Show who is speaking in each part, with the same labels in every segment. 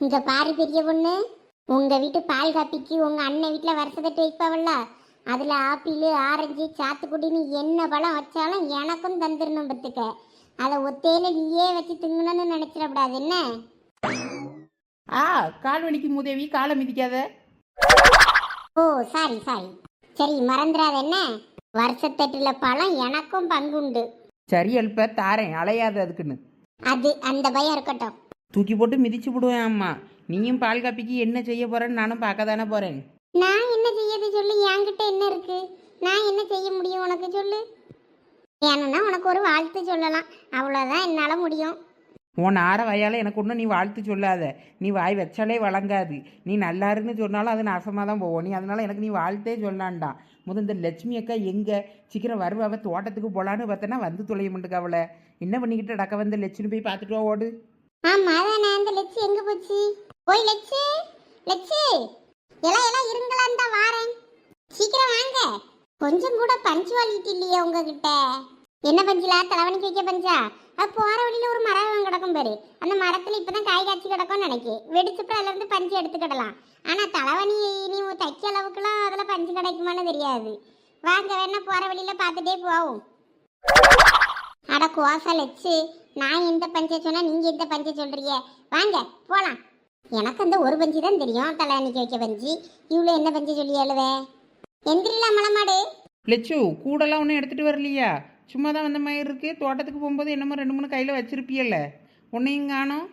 Speaker 1: இங்க பாரு பெரிய பொண்ணு, உங்க வீட்டு பால் காப்பிக்கு உங்க அண்ணன் வீட்டுல வருஷத்தட்டு வைப்பாவல்ல, அதுல ஆப்பிள் ஆரஞ்சு சாத்துக்குடின்னு என்ன பழம் வச்சாலும் எனக்கும் தந்துடணும் பத்துக்க. அதை ஒத்தையில நீயே வச்சு திங்கணும்னு நினைச்சிடக்கூடாது என்ன.
Speaker 2: ஆ, கால் வலிக்கு மூதேவி, காலை மிதிக்காத.
Speaker 1: ஓ சாரி சாரி, சரி மறந்துடாத என்ன. வருஷத்தட்டுல பழம் எனக்கும் பங்குண்டு.
Speaker 2: சரி அல்ப தாரேன், அலையாது அதுக்குன்னு.
Speaker 1: அது அந்த பயம் இருக்கட்டும்.
Speaker 2: தூக்கி போட்டு மிதிச்சு விடுவேன் அம்மா. நீயும் பால் காப்பிக்கு என்ன செய்ய போறேன்னு நானும் பார்க்க தானே போறேன்.
Speaker 1: நான் என்ன செய்யறது சொல்லு, என்கிட்ட என்ன இருக்கு, நான் என்ன செய்ய முடியும் உனக்கு சொல்லு. வேணும்னா உனக்கு ஒரு வாழ்த்து சொல்லலாம், அவ்வளோதான் என்னால் முடியும்.
Speaker 2: உன் ஆற வயால எனக்கு ஒன்றும் நீ வாழ்த்து சொல்லாத. நீ வாய் வச்சாலே வழங்காது. நீ நல்லாருன்னு சொன்னாலும் அது நாசமாக தான் போவோம். நீ அதனால எனக்கு நீ வாழ்த்தே சொல்லான்டான். இந்த லட்சுமி அக்கா எங்கே சீக்கிரம் வருவாவ, தோட்டத்துக்கு போகலான்னு பார்த்தனா வந்து தொலைய மாட்டுக்கு. அவளை என்ன பண்ணிக்கிட்டு டக்க வந்து லட்சுமி போய் பார்த்துட்டு வா, ஓடு.
Speaker 1: ஆமாம் அதானே, அந்த லட்சு எங்கே போச்சு? போய் லட்சு லட்சு, எல்லாம் எல்லாம் இருங்களான்னு தான் வாரேன், சீக்கிரம் வாங்க. கொஞ்சம் கூட பஞ்சுவாலிட்டி இல்லையா உங்ககிட்ட? என்ன பஞ்சிலா, தலைவணிக்கு வைக்க பஞ்சா? அது போகிற வழியில் ஒரு மரம் கிடக்கும் பாரு, அந்த மரத்தில் இப்போ தான் காய் காய்ச்சி கிடக்கும்னு நினைக்கேன். வெடிச்சுப்போ அதுலேருந்து பஞ்சு எடுத்துக்கிடலாம். ஆனால் தலைவணி நீ தைக்க அளவுக்குலாம் அதில் பஞ்சு கிடைக்குமான்னு தெரியாது. வாங்க வேணா போகிற வழியில் பார்த்துட்டே போவோம். அட கோசா லட்சு, நான் எந்த பஞ்சை சொன்னால் நீங்கள் எந்த பஞ்சை சொல்கிறீங்க? வாங்க போகலாம். எனக்கு அந்த ஒரு பஞ்சு தான் தெரியும், தலைவணிக்கு வைக்க பஞ்சு. இவ்வளோ என்ன பஞ்சு சொல்லி எழுவே? எந்திரிலாம் மலமாடு.
Speaker 2: லட்சு கூடெல்லாம் ஒன்றும் எடுத்துகிட்டு வரலையா? சும்மா தான் வந்த மாதிரி இருக்கு. தோட்டத்துக்கு போகும்போது என்னமோ 2 3 கையில் வச்சிருப்பியல்ல, உன்னையும் காணோம்.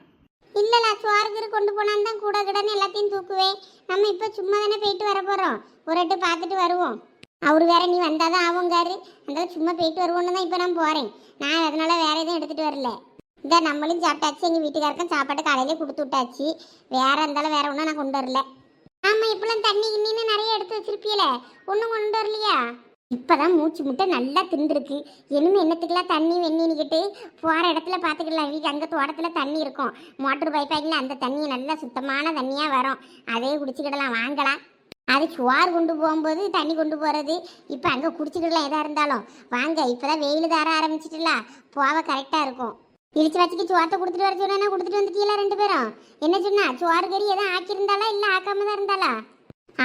Speaker 1: இல்லைல்ல, சுவாருக்கு கொண்டு போனான்னு தான் கூட கிடன்னு எல்லாத்தையும் தூக்குவேன். நம்ம இப்போ சும்மா தானே போயிட்டு வர போகிறோம், ஒரு எட்டு பார்த்துட்டு வருவோம். அவர் வேற நீ வந்தால் தான் ஆகுங்காரு, அதனால சும்மா போயிட்டு வருவோன்னு தான் இப்போ நான் போகிறேன். நான் அதனால வேற எதுவும் எடுத்துகிட்டு வரல. இந்த நம்மளும் சாப்பிட்டாச்சு, எங்கள் வீட்டுக்காரருக்கும் சாப்பாடு காலையிலே கொடுத்து விட்டாச்சு. வேற இருந்தாலும் வேற ஒன்றும் நான் கொண்டு வரல. ஆமாம், இப்போலாம் தண்ணி கிண்ணின்னு நிறைய எடுத்து வச்சிருப்பியல, ஒன்றும் கொண்டு வரலையா? இப்போதான் மூச்சு முட்டை நல்லா தின்றுருக்கு. இனிமே என்னத்துக்கெல்லாம் தண்ணி வெந்நிக்கிட்டு போகிற இடத்துல பார்த்துக்கலாம். வீட்டு அங்கே தோட்டத்தில் தண்ணி இருக்கும், மோட்டர் பைப்பாக்கில் அந்த தண்ணியை நல்லா சுத்தமான தண்ணியாக வரும், அதே குடிச்சிக்கிடலாம். வாங்கலாம். அது சுவார் கொண்டு போகும்போது தண்ணி கொண்டு போகிறது, இப்போ அங்கே குடிச்சிக்கிடலாம் எதாக இருந்தாலும். வாங்க, இப்போ தான் வெயில் தர ஆரம்பிச்சிட்டுல, போவ கரெக்டாக இருக்கும். இழிச்சு வச்சுக்கு சோத்தை கொடுத்துட்டு வர சொன்னா கொடுத்துட்டு வந்துட்டீங்களா 2 பேரும்? என்ன சொன்னா, சோறு கறி எதுவும் ஆக்கியிருந்தாளா இல்லை ஆக்காம தான் இருந்தாளா?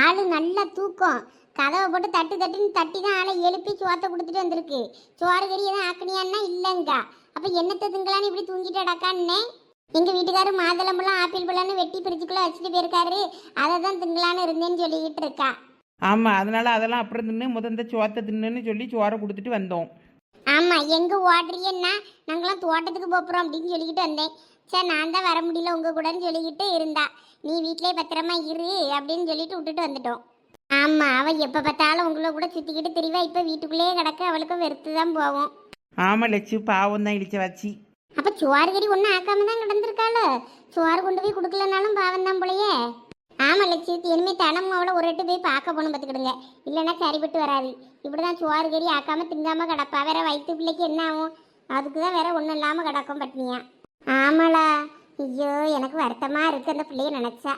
Speaker 1: ஆளு நல்லா தூக்கம், கதவை போட்டு தட்டு தட்டுன்னு தட்டி தான் ஆளை எழுப்பி சோத்தை கொடுத்துட்டு வந்திருக்கு. சோறு கறி எதுவும் ஆக்கணியான்னா இல்லைங்க. அப்போ என்னத்தை திங்களான்னு இப்படி தூங்கிட்டு அடக்கான்னே. எங்கள் வீட்டுக்காரர் மாதுளம்பழம் ஆப்பிள் பழம்னு வெட்டி பிரிச்சுக்குள்ளே வச்சுட்டு போயிருக்காரு, அதை தான் திங்களான்னு இருந்தேன்னு சொல்லிக்கிட்டு இருக்கா.
Speaker 2: ஆமாம், அதனால அதெல்லாம் அப்புறம் தின்னு இந்த சோத்தை தின்னுன்னு சொல்லி சோறை கொடுத்துட்டு வந்தோம்.
Speaker 1: ஆமாம், எங்கே ஓடுறீன்னா நாங்களாம் தோட்டத்துக்கு போகிறோம் அப்படின்னு சொல்லிக்கிட்டு வந்தேன். சரி நான் தான் வர முடியல உங்கள் கூடன்னு சொல்லிக்கிட்டு இருந்தா, நீ வீட்டிலே பத்திரமா இரு அப்படின்னு சொல்லிட்டு விட்டுட்டு வந்துட்டோம். ஆமாம், அவள் எப்போ பார்த்தாலும் உங்களை கூட சுற்றிக்கிட்டு திரிவா, இப்போ வீட்டுக்குள்ளேயே கிடக்க அவளுக்கும் வெறுத்து தான் போவோம்.
Speaker 2: ஆமாம் லட்சு, பாவம் தான் இடிச்ச வச்சு.
Speaker 1: அப்போ சோறு கறி ஒன்றும் ஆக்காம தான் கிடந்திருக்காளோ? சோறு கொண்டு போய் கொடுக்கலனாலும் பாவம் தான் போலையே. ஆமாம் லட்சியத்து, இனிமேல் தினமும் அவளை ஒரு எட்டு போய் பார்க்க போகணும் பார்த்துக்கிடுங்க, இல்லைன்னா சரிப்பட்டு வராது. இப்படி தான் சோறு கறி ஆக்காமல் திங்காமல் கிடப்பா, வேற வயிற்று பிள்ளைக்கு என்ன ஆகும்? அதுக்கு தான் வேற ஒன்றும் இல்லாமல் கிடக்கும் பட்னியா. ஆமாளா, ஐயோ எனக்கு வருத்தமாக இருக்குது அந்த பிள்ளைய நினச்சா.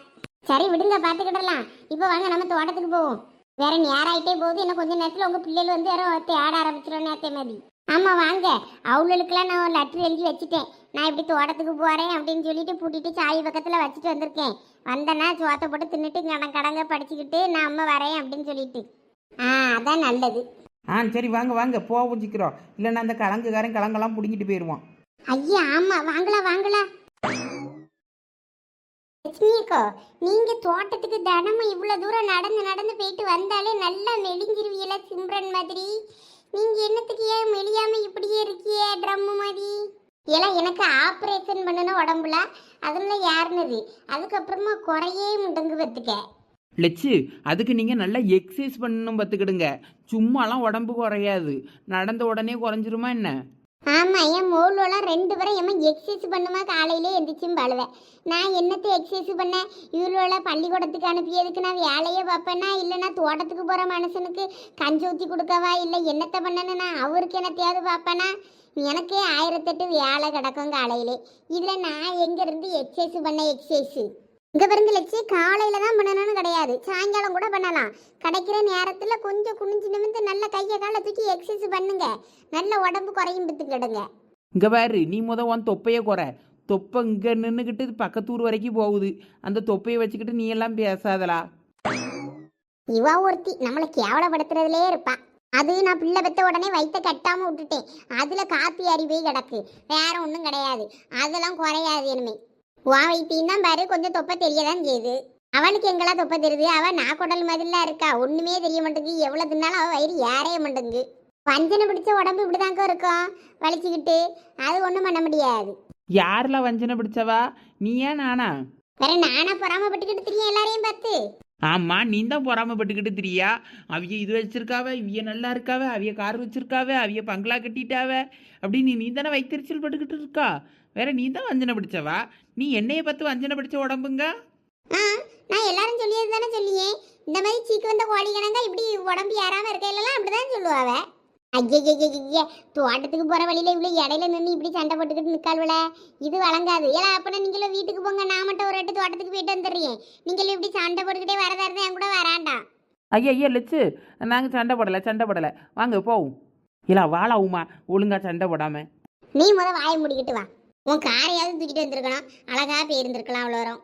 Speaker 1: சரி விடுங்க, பார்த்துக்கிடலாம். இப்போ வாங்க நம்ம தோட்டத்துக்கு போவோம். வேற நேரம் ஆகிட்டே போகுது, இன்னும் கொஞ்சம் நேரத்தில் உங்கள் பிள்ளைகள் வந்து யாரோ ஆட ஆரம்பிச்சிடும் நேரத்தை மாதிரி. ஆமாம் வாங்க, அவளுக்கெல்லாம் நான் ஒரு லெட்ரு எழுதி வச்சுட்டேன். நான் இப்படி தோட்டத்துக்கு போகிறேன் அப்படின்னு சொல்லிட்டு பூட்டிட்டு சாய் பக்கத்தில் வச்சுட்டு வந்திருக்கேன். வந்தேன்னா சோத்தை போட்டு தின்னுட்டு கடங்க படிச்சுக்கிட்டு நான் அம்மா வரேன் அப்படின்னு சொல்லிட்டு. அதான் நல்லது.
Speaker 2: சரி வாங்க வாங்க போவோம் சீக்கிரம், இல்லைன்னா அந்த கலங்கெல்லாம் பிடிங்கிட்டு போயிடுவான்.
Speaker 1: ஐயா ஆமாம், வாங்களா வாங்களா. லட்சுமியக்கோ, நீங்கள் தோட்டத்துக்கு தினமும் இவ்வளோ தூரம் நடந்து நடந்து போயிட்டு வந்தாலே நல்லா மெலிஞ்சிருவியல சிம்ரன் மாதிரி. நீங்கள் என்னத்துக்கு ஏன் மெலியாமல் இப்படியே இருக்கியே ட்ரம்மு மாதிரி? எல்லாம் எனக்கு ஆப்ரேஷன் பண்ணணும் உடம்புல, அதனால யாருனது, அதுக்கப்புறமா குறையே முடங்கு பத்துக்க.
Speaker 2: லட்சு, அதுக்கு நீங்கள் நல்லா எக்ஸசைஸ் பண்ணணும் பார்த்துக்கிடுங்க. சும்மாலாம் உடம்பு குறையாது, நடந்த உடனே குறைஞ்சிருமா என்ன?
Speaker 1: ஆமாம், என் மோளெல்லாம் 2 பேரும் ஏமா எக்ஸசைஸ் பண்ணுமா காலையிலே எந்திரிச்சும் பாழுவேன். நான் என்னத்தை எக்ஸசைஸ் பண்ணேன்? இவ்வளோ பள்ளிக்கூடத்துக்கு அனுப்பியதுக்கு நான் வேலையை பார்ப்பேன்னா, இல்லைன்னா தோட்டத்துக்கு போகிற மனுஷனுக்கு கஞ்சி ஊற்றி கொடுக்கவா, இல்லை என்னத்தை பண்ணேன்னு நான் அவருக்கு என்னத்தையாவது பார்ப்பேனா? எனக்கே 1008 வேலை கிடக்கும் காலையிலே. இதில் நான் எங்கேருந்து எக்ஸசைஸ் பண்ண எக்ஸசைஸு? இங்கே பாருங்க லட்சி, காலையில் தான் பண்ணணும்னு கிடையாது, சாயங்காலம் கூட பண்ணலாம். கிடைக்கிற நேரத்தில் கொஞ்சம் குனிஞ்சு நிமிந்து நல்ல கையை காலை தூக்கி எக்ஸசைஸ் பண்ணுங்க, நல்ல உடம்பு குறையும் பத்துக்கிடுங்க.
Speaker 2: இங்கே பாரு, நீ உன் தொப்பையே குறை. தொப்பை இங்கே நின்றுக்கிட்டு பக்கத்தூர் வரைக்கும் போகுது. அந்த தொப்பையை வச்சுக்கிட்டு நீ எல்லாம் பேசாதலா.
Speaker 1: இவா ஒருத்தி நம்மளை கேவலப்படுத்துறதுலே இருப்பா. அது நான் பிள்ளை பெத்த உடனே வயித்த கட்டாம விட்டுட்டேன். அதுல காப்பி அறிவே கிடக்கு, வேற ஒன்றும் கிடையாது. அதெல்லாம் குறையாது இனிமே. வா வைத்தியம் தான் பாரு, கொஞ்சம் தொப்பை தெரியதான் செய்யுது. அவனுக்கு எங்கெல்லாம் தொப்பை தெரியுது? அவன் நாக்குடல் மாதிரிலாம் இருக்கா, ஒண்ணுமே தெரிய மாட்டேங்குது. எவ்வளவு தின்னாலும் அவன் வயிறு ஏறைய மாட்டேங்குது. வஞ்சனை பிடிச்ச உடம்பு இப்படிதாங்க இருக்கும், வலிச்சுக்கிட்டு. அது ஒண்ணும் பண்ண முடியாது.
Speaker 2: யாரெல்லாம் வஞ்சனை பிடிச்சவா? நீயா நானா?
Speaker 1: வேற நானா பொறாமப்பட்டுக்கிட்டு தெரியும் எல்லாரையும் பார்த்து.
Speaker 2: ஆமாம், நீ தான் பொறாமப்பட்டுக்கிட்டு திரியா. அவிய இது வச்சிருக்காவ, இவிய நல்லா இருக்காவ, அவிய கார் வச்சிருக்காவ, அவிய பங்களா கட்டிட்டாவ அப்படின்னு நீ தானே வைத்தறிச்சல் பட்டுக்கிட்டு இருக்கா. வேற நீ தான் வஞ்சனை பிடிச்சவா. நீ என்னைய பார்த்து வஞ்சனை பிடிச்ச உடம்புங்க.
Speaker 1: நான் எல்லாரும் சொல்லியது தானே சொல்லியேன். இந்த மாதிரி சீக்கு வந்த கோழி கணங்க இப்படி உடம்பு ஏறாம இருக்கையிலாம் அப்படிதான் சொல்லுவாவ. ஐய தோட்டத்துக்கு போற வழியில இவ்வளவு இடையில நின்று இப்படி சண்டை போட்டுக்கிட்டு நிக்காள்வல, இது வழங்காது. ஏன்னா அப்பனா நீங்களும் வீட்டுக்கு போங்க, நான் மட்டும் ஒரு எட்டு தோட்டத்துக்கு போயிட்டு வந்துடுறேன். நீங்களும் இப்படி சண்டை போட்டுக்கிட்டே வரதா இருந்தா என் கூட வராண்டாம்.
Speaker 2: ஐயா லட்சு, நாங்கள் சண்டை போடலை. வாங்க போவோம். இல்லை வாழாவுமா ஒழுங்கா சண்டை போடாம.
Speaker 1: நீ வாயை முடிக்கிட்டு வா. உன் காரையாவது தூக்கிட்டு வந்திருக்கணும், அழகா போயிருந்திருக்கலாம் அவ்வளோ வரும்.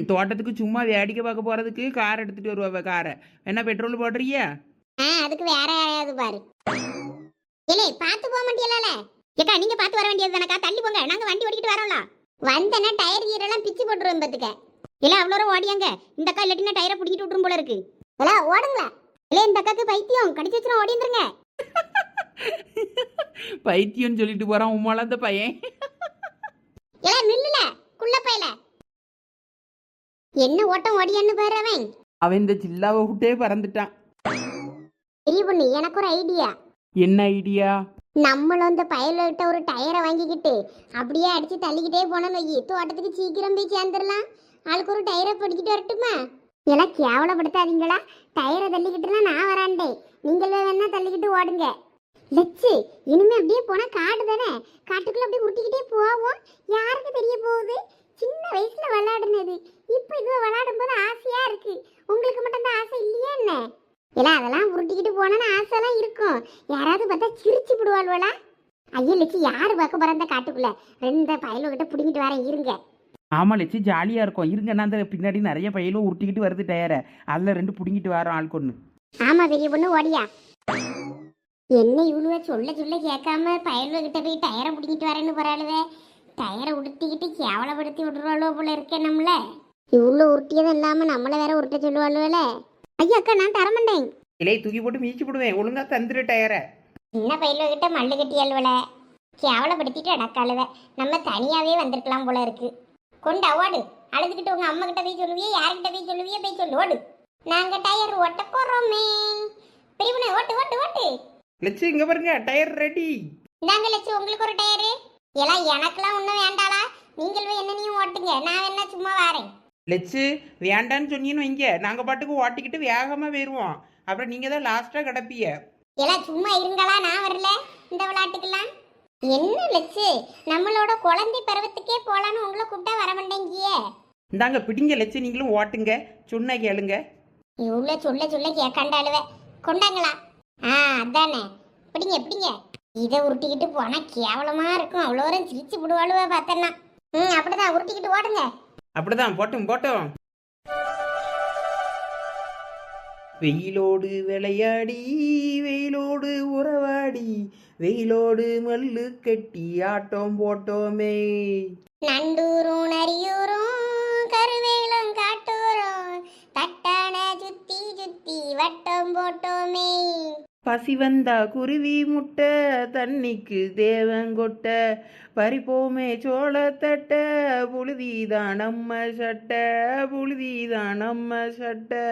Speaker 2: தோட்டத்துக்கு சும்மா வேடிக்கை பார்க்க போறதுக்கு கார் எடுத்துட்டு வருவா. காரை என்ன பெட்ரோல் போடுறியா?
Speaker 1: அதுக்கு வேற யாரையாவது பாரு. இல்லை பார்த்து போக மாட்டியல. ஏக்கா நீங்க பார்த்து வர வேண்டியது தானக்கா, தள்ளி போங்க, நாங்க வண்டி ஓடிக்கிட்டு வரோம்ல. வந்தனா டயர் கீரெல்லாம் பிச்சு போட்டுருவோம் பத்துக்க. இல்ல அவ்வளோ ஓடியாங்க, இந்த அக்கா இல்லாட்டினா டயரை பிடிக்கிட்டு விட்டுரும் போல இருக்கு. இல்ல ஓடுங்களா. இல்ல இந்த அக்காக்கு பைத்தியம் கடிச்சு வச்சுரும், ஓடி வந்துருங்க.
Speaker 2: பைத்தியம்னு சொல்லிட்டு போறான் உமால அந்த பையன்.
Speaker 1: இல்ல நில்லுல குள்ள பையல, என்ன ஓட்டம் ஓடியான்னு பாரு.
Speaker 2: அவன் இந்த ஜில்லாவை விட்டே பறந்துட்டான்.
Speaker 1: பெரிய பொண்ணு, எனக்கு ஒரு ஐடியா.
Speaker 2: என்ன ஐடியா?
Speaker 1: நம்மளும் இந்த பயல்கிட்ட ஒரு டயரை வாங்கிக்கிட்டு அப்படியே அடிச்சு தள்ளிக்கிட்டே போனோம்னு வை, தோட்டத்துக்கு சீக்கிரம் போய் சேர்ந்துடலாம். ஆளுக்கு ஒரு டயரை பிடிக்கிட்டு வரட்டுமா? எல்லாம் கேவலப்படுத்தாதீங்களா. டயரை தள்ளிக்கிட்டுனா நான் வராண்டே, நீங்களே வேணா தள்ளிக்கிட்டு ஓடுங்க. லட்சு இனிமே அப்படியே போனா காடு தானே, காட்டுக்குள்ள அப்படியே உருட்டிக்கிட்டே போவோம். யாருக்கு தெரிய போகுது? சின்ன வயசுல விளையாடுனது இப்ப இது விளையாடும் போது ஆசையா இருக்கு. உங்களுக்கு மட்டும் தான் ஆசை இல்லையா என்ன? இல்ல அதெல்லாம் உருட்டிக்கிட்டு போனா ஆசைலாம் இருக்கும். யாராவது பார்த்தா சிரிச்சு விடுவாள்வலா. ஐயோ லட்சு யாரு பார்க்க போற அந்த காட்டுக்குள்ள? ரெண்டு பயலுகிட்ட பிடிங்கிட்டு வரேன் இருங்க.
Speaker 2: ஆமா லட்சு ஜாலியா இருக்கும் இருங்க. நான் அந்த பின்னாடி நிறைய பையலும் உருட்டிக்கிட்டு வருது டயரை, அதுல ரெண்டு பிடிங்கிட்டு வரோம் ஆளுக்கு ஒண்ணு.
Speaker 1: ஆமா பெரிய பொண்ணு ஓடியா. என்ன இவ்வளவு சொல்ல சொல்ல கேட்காம பயலுகிட்ட போய் டயரை பிடிங்கிட்டு வரேன்னு போறாளுவே. டயரை உடுத்திக்கிட்டு கேவலப்படுத்தி விடுறாளோ போல இருக்கேன் நம்மள. இவ்வளோ உருட்டியதும் இல்லாம நம்மள வேற உருட்ட சொல்லுவாளுவல. ஐயா அக்கா நான் தரமாட்டேன்.
Speaker 2: இலையை தூக்கி போட்டு மீச்சு போடுவேன், ஒழுங்கா தந்துரு டயரை.
Speaker 1: சின்ன பயிலுகிட்ட மல்லு கட்டி அல்வல கேவலப்படுத்திட்டு அடக்காளுவ. நம்ம தனியாவே வந்திருக்கலாம் போல இருக்கு. கொண்டு அவாடு அழுதுகிட்டு உங்க அம்மா கிட்ட போய் சொல்லுவியே, யார்கிட்ட போய் சொல்லுவியே, போய் சொல்லு ஓடு. நாங்க டயர் ஓட்ட போறோமே. பெரியவனே ஓட்டு ஓட்டு ஓட்டு.
Speaker 2: லட்சு இங்க பாருங்க, டயர் ரெடி.
Speaker 1: இந்தாங்க லட்சு உங்களுக்கு ஒரு டயரு. எல்லாம் எனக்கெல்லாம் ஒன்றும் வேண்டாளா, நீங்கள் போய் என்னனையும் ஓட்டுங்க, நான் வேணா சும்மா வரேன்.
Speaker 2: லட்சு வேண்டான்னு சொன்னீன்னு வைங்க, நாங்க பாட்டுக்கு ஓட்டிக்கிட்டு வேகமா போயிருவோம். அப்புறம் நீங்க தான் லாஸ்டா கிடப்பிய.
Speaker 1: எல்லாம் சும்மா இருங்களா, நான் வரல இந்த விளையாட்டுக்கெல்லாம். என்ன லட்சு நம்மளோட குழந்தை பருவத்துக்கே போலான்னு உங்களை கூப்பிட்டா வர மாட்டேங்கியே.
Speaker 2: இந்தாங்க பிடிங்க லட்சு, நீங்களும் ஓட்டுங்க, சொன்ன கேளுங்க.
Speaker 1: இவ்வளோ சொல்ல சொல்ல கேட்காண்டாளுவ. கொண்டாங்களா? அதானே, பிடிங்க பிடிங்க. இதை உருட்டிக்கிட்டு போனா கேவலமா இருக்கும், அவ்வளோ சிரிச்சு விடுவாளுவ பார்த்தேன்னா. அப்படிதான் உருட்டிக்கிட்டு ஓடுங்க.
Speaker 2: அப்படிதான் போட்டும் போட்டோம். வெயிலோடு விளையாடி வெயிலோடு உறவாடி வெயிலோடு மல்லு கட்டி ஆட்டம் போட்டோமே.
Speaker 1: நண்டூரும் நரியூரும் கருவேலம் காட்டூரும் தட்டான சுத்தி சுத்தி வட்டம் போட்டோமே.
Speaker 2: பசி வந்தா குருவி முட்டை தண்ணிக்கு தேவங்கொட்ட பறிப்போமே சோளத்தட்ட புழுதிதான் நம்ம சட்டை புழுதிதான் நம்ம சட்டை.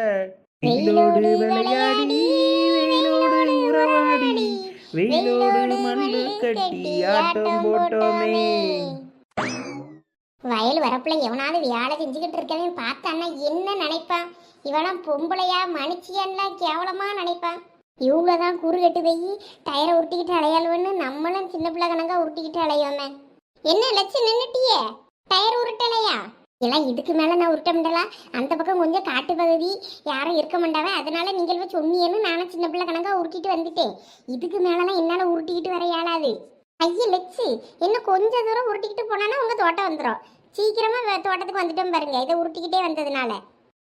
Speaker 2: வெயிலோடு விளையாடி வெயிலோடு உறவாடி வெயிலோடு மல்லு கட்டி ஆட்டம் போட்டோமே.
Speaker 1: வயல் வரப்புல எவனாவது வேலை செஞ்சுக்கிட்டு இருக்கவன் பார்த்தான்னா என்ன நினைப்பான்? இவெல்லாம் பொம்பளையா மனுச்சியெல்லாம் கேவலமா நினைப்பான். இவ்வளோதான் கூறு கட்டு போய் டயரை உருட்டிக்கிட்டு அலையாளுவன்னு நம்மளும் சின்ன பிள்ளை கணக்கா உருட்டிக்கிட்டு அலையோமே. என்ன லட்சு நின்றுட்டியே, டயர் உருட்டலையா? எல்லாம் இதுக்கு மேலே நான் உருட்ட முடியலாம். அந்த பக்கம் கொஞ்சம் காட்டு பகுதி, யாரும் இருக்க மாட்டாவே, அதனால நீங்கள் போய் சொன்னீன்னு நானும் சின்ன பிள்ளை கணக்கா உருட்டிட்டு வந்துட்டேன். இதுக்கு மேலெல்லாம் என்னால் உருட்டிக்கிட்டு வர இயலாது. ஐயா லெச்சு, இன்னும் கொஞ்ச தூரம் உருட்டிக்கிட்டு போனானா உங்க தோட்டம் வந்துடும். சீக்கிரமா தோட்டத்துக்கு வந்துட்டோம் பாருங்க, இதை உருட்டிக்கிட்டே வந்ததுனால.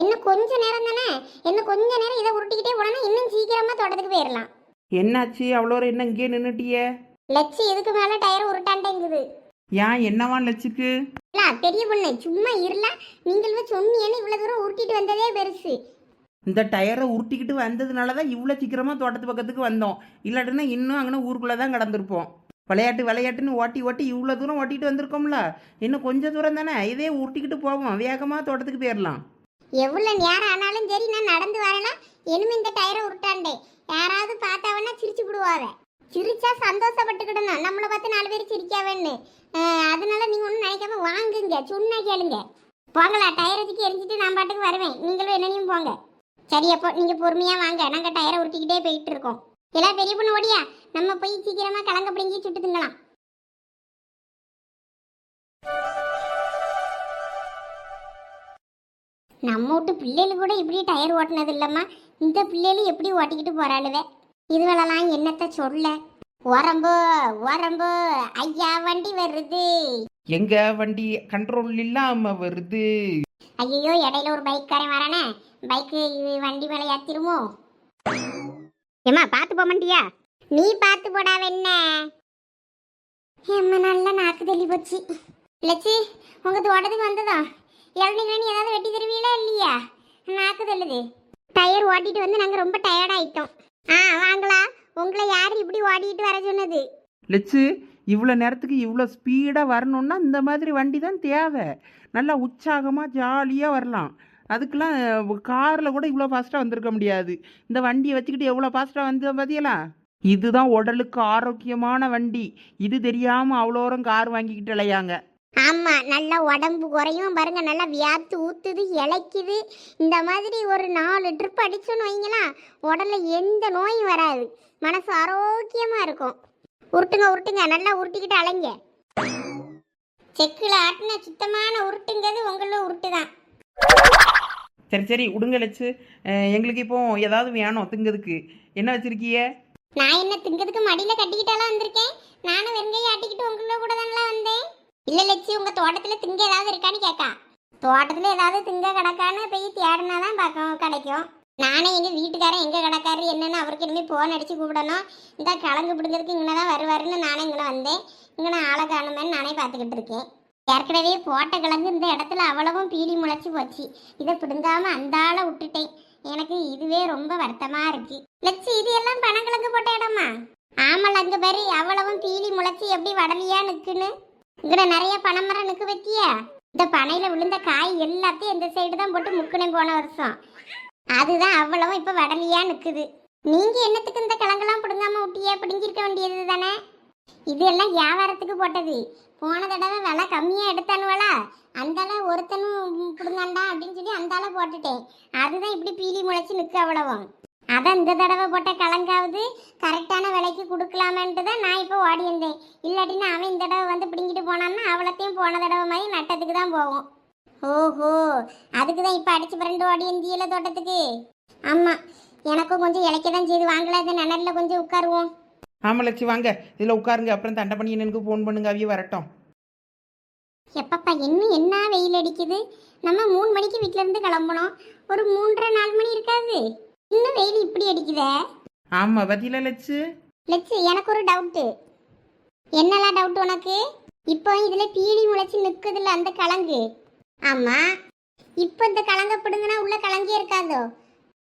Speaker 1: இன்னும் கொஞ்ச நேரம் தானே, இன்னும் கொஞ்ச நேரம் இதை உருட்டிக்கிட்டே போனா இன்னும் சீக்கிரமா தோட்டத்துக்கு போயிடலாம்.
Speaker 2: என்னாச்சு அவ்வளோ என்ன இங்கே நின்றுட்டியே?
Speaker 1: லெச்சு இதுக்கு மேல டயர் உருட்டாண்டேங்குது.
Speaker 2: ஏன் என்னவா லட்சுக்கு?
Speaker 1: இல்ல பெரிய பொண்ணு சும்மா இருல, நீங்களும் சொன்னீங்கன்னு இவ்வளவு தூரம் உருட்டிட்டு வந்ததே பெருசு.
Speaker 2: இந்த டயரை உருட்டிக்கிட்டு வந்ததுனால தான் இவ்வளோ சீக்கிரமாக தோட்டத்து பக்கத்துக்கு வந்தோம். இல்லாட்டினா இன்னும் அங்கே ஊருக்குள்ளே தான் கடந்திருப்போம். விளையாட்டு விளையாட்டுன்னு ஓட்டி ஓட்டி இவ்வளோ தூரம் ஓட்டிட்டு வந்திருக்கோம்ல, இன்னும் கொஞ்சம் தூரம் தானே, இதே உருட்டிக்கிட்டு போவோம், வேகமாக தோட்டத்துக்கு போயிடலாம்.
Speaker 1: எவ்வளவு நேரம் ஆனாலும் சரி நான் நடந்து வரேன்னா இனிமே இந்த டயரை உருட்டாண்டே. யாராவது பார்த்தாவன்னா சிரிச்சு விடுவாங்க. சிரிச்சா சந்தோஷப்பட்டுக்கிடணும், நம்மளை பார்த்து 4 பேர் சிரிக்காவேன்னு. அதனால நீங்க ஒன்றும் நினைக்காம வாங்குங்க, சொன்னா கேளுங்க. போங்களா, டயரை தூக்கி எரிஞ்சிட்டு நான் பாட்டுக்கு வருவேன், நீங்களும் என்னனையும் போங்க. சரி, அப்போ நீங்க பொறுமையா வாங்க, நாங்க டயரை உருட்டிக்கிட்டே போயிட்டு இருக்கோம். எல்லாம் பெரிய பொண்ணு ஓடியா, நம்ம போய் சீக்கிரமா கலங்க பிடிங்கி சுட்டு திங்கலாம். நம்ம வீட்டு பிள்ளைகள் கூட இப்படி டயர் ஓட்டினது இல்லம்மா, இந்த பிள்ளைகளும் எப்படி ஓட்டிக்கிட்டு போறாளுவே. இதுவெல்லாம் என்னத்த சொல்ல. ஓரம்போ ஓரம்போ ஐயா வண்டி வருது.
Speaker 2: எங்க வண்டி கண்ட்ரோல் இல்லாம வருது.
Speaker 1: ஐயோ, இடையில ஒரு பைக்காரன் வரானே, பைக்கு வண்டி மேல ஏத்திருமோ? ஏமா பார்த்து போக மாட்டியா? நீ பார்த்து போடாவ என்ன? ஏம்மா நல்லா நாக்கு தள்ளி போச்சு. லட்சி, உங்க தோட்டத்துக்கு வந்ததா இளநீ ஏதாவது வெட்டி தருவீங்களா இல்லையா? நாக்கு தள்ளுது. டயர் ஓட்டிட்டு வந்து நாங்க ரொம்ப டயர்ட் ஆயிட்டோம். வாங்களா, உங்களை யாரு இப்படி ஓட்டிட்டு வர சொன்னது?
Speaker 2: லட்சு, இவ்வளோ நேரத்துக்கு இவ்வளோ ஸ்பீடாக வரணும்னா இந்த மாதிரி வண்டி தான் தேவை. நல்லா உற்சாகமாக ஜாலியாக வரலாம். அதுக்கெல்லாம் காரில் கூட இவ்வளோ ஃபாஸ்ட்டாக வந்திருக்க முடியாது. இந்த வண்டியை வச்சுக்கிட்டு எவ்வளோ ஃபாஸ்ட்டாக வந்து பார்த்தீங்களா? இதுதான் உடலுக்கு ஆரோக்கியமான வண்டி. இது தெரியாமல் அவ்வளோரம் கார் வாங்கிக்கிட்டு இலையாங்க.
Speaker 1: ஆமா, நல்லா உடம்பு குறையும் பாருங்க, நல்லா வியாத்து ஊத்துது, இளைக்குது. இந்த மாதிரி ஒரு 4 ட்ரிப் அடிச்சோன்னு வைங்களா, உடல்ல எந்த நோயும் வராது, மனசு ஆரோக்கியமா இருக்கும். உருட்டுங்க உருட்டுங்க, நல்லா உருட்டிக்கிட்டு அலைங்க. செக்கில் ஆட்டின சுத்தமான உருட்டுங்கிறது உங்கள உருட்டு தான்.
Speaker 2: சரி சரி விடுங்க லட்சு, எங்களுக்கு இப்போ ஏதாவது வேணும் திங்கிறதுக்கு. என்ன வச்சிருக்கிய?
Speaker 1: நான் என்ன திங்கிறதுக்கு மடியில கட்டிக்கிட்டாலாம் வந்திருக்கேன், நானும் வெங்காயம் ஆட்டிக்கிட்டு உங்கள கூட தானே வந்தேன். இல்ல லட்சி, உங்க தோட்டத்துல திங்க ஏதாவது இருக்கான்னு கேட்கா. தோட்டத்துல ஏதாவது திங்க கிடக்கான்னு போய் தேடினாதான் பார்க்க கிடைக்கும். நானே எங்க வீட்டுக்காரன் எங்க கிடக்காரு என்னன்னு அவருக்கு இனிமே போன் அடிச்சு கூப்பிடணும். இந்த கிழங்கு பிடுங்கிறதுக்கு இங்கதான் வருவாருன்னு நானே இங்கே வந்தேன். இங்கே நான் ஆளை காணுமேன்னு நானே பார்த்துக்கிட்டு இருக்கேன். ஏற்கனவே போட்ட கிழங்கு இந்த இடத்துல அவ்வளவும் பீலி முளைச்சி போச்சு. இதை பிடுங்காம அந்த ஆளை விட்டுட்டேன். எனக்கு இதுவே ரொம்ப வருத்தமா இருக்கு. லட்சி, இது எல்லாம் பனங்கிழங்கு போட்ட இடமா? ஆமாம், அங்க பாரு அவ்வளவும் பீலி முளைச்சி எப்படி வடலியா நிக்குன்னு. இங்க நிறைய பனைமரம் நிக்க வைக்கிய. இந்த பனையில விழுந்த காய் எல்லாத்தையும் இந்த சைடு தான் போட்டு முக்குனேன் போன வருஷம். அதுதான் அவ்வளவும் இப்ப வடலியா நிக்குது. நீங்க என்னத்துக்கு இந்த கிழங்கெல்லாம் பிடுங்காம விட்டியே? பிடுங்கிருக்க வேண்டியது தானே. இது எல்லாம் வியாபாரத்துக்கு போட்டது. போன தடவை விலை கம்மியா எடுத்தானுவலா, அந்தால ஒருத்தனும் பிடுங்காண்டா அப்படின்னு சொல்லி அந்தால போட்டுட்டேன். அதுதான் இப்படி பீலி முளைச்சு நிற்கு அவ்வளவும். அதான் இந்த தடவை போட்ட கிழங்காவது கரெக்டான விலைக்கு கொடுக்கலாமன்ட்டு தான் நான் இப்போ ஓடி வந்தேன். இல்லாட்டின்னா அவன் இந்த தடவை வந்து பிடிங்கிட்டு போனான்னா அவ்வளோத்தையும் போன தடவை மாதிரி நட்டத்துக்கு தான் போவோம். ஓஹோ, அதுக்கு தான் இப்போ அடிச்சு பிறண்டு ஓடி வந்தியில தோட்டத்துக்கு. ஆமாம், எனக்கும் கொஞ்சம் இலைக்க தான் செய்து வாங்கல, இந்த நிழல்ல கொஞ்சம் உட்காருவோம்.
Speaker 2: ஆமாம் லட்சு, வாங்க இதில் உட்காருங்க. அப்புறம் தண்டை பண்ணி எனக்கு ஃபோன் பண்ணுங்க, அவிய வரட்டும்.
Speaker 1: எப்பப்பா இன்னும் என்ன வெயில் அடிக்குது. நம்ம 3 மணிக்கு வீட்டில இருந்து கிளம்பணும், ஒரு 3:30-4 மணி இருக்காது. இன்னும் வெயில் இப்படி அடிக்குதே.
Speaker 2: ஆமா பதில லட்சு.
Speaker 1: லட்சு, எனக்கு ஒரு டவுட்டு. என்னெல்லாம் டவுட் உனக்கு? இப்போ இதுல பீலி முளைச்சு நிக்குதுல்ல அந்த கிழங்கு. ஆமா, இப்போ இந்த கிழங்க பிடுங்கினா உள்ள கிழங்கே இருக்காதோ?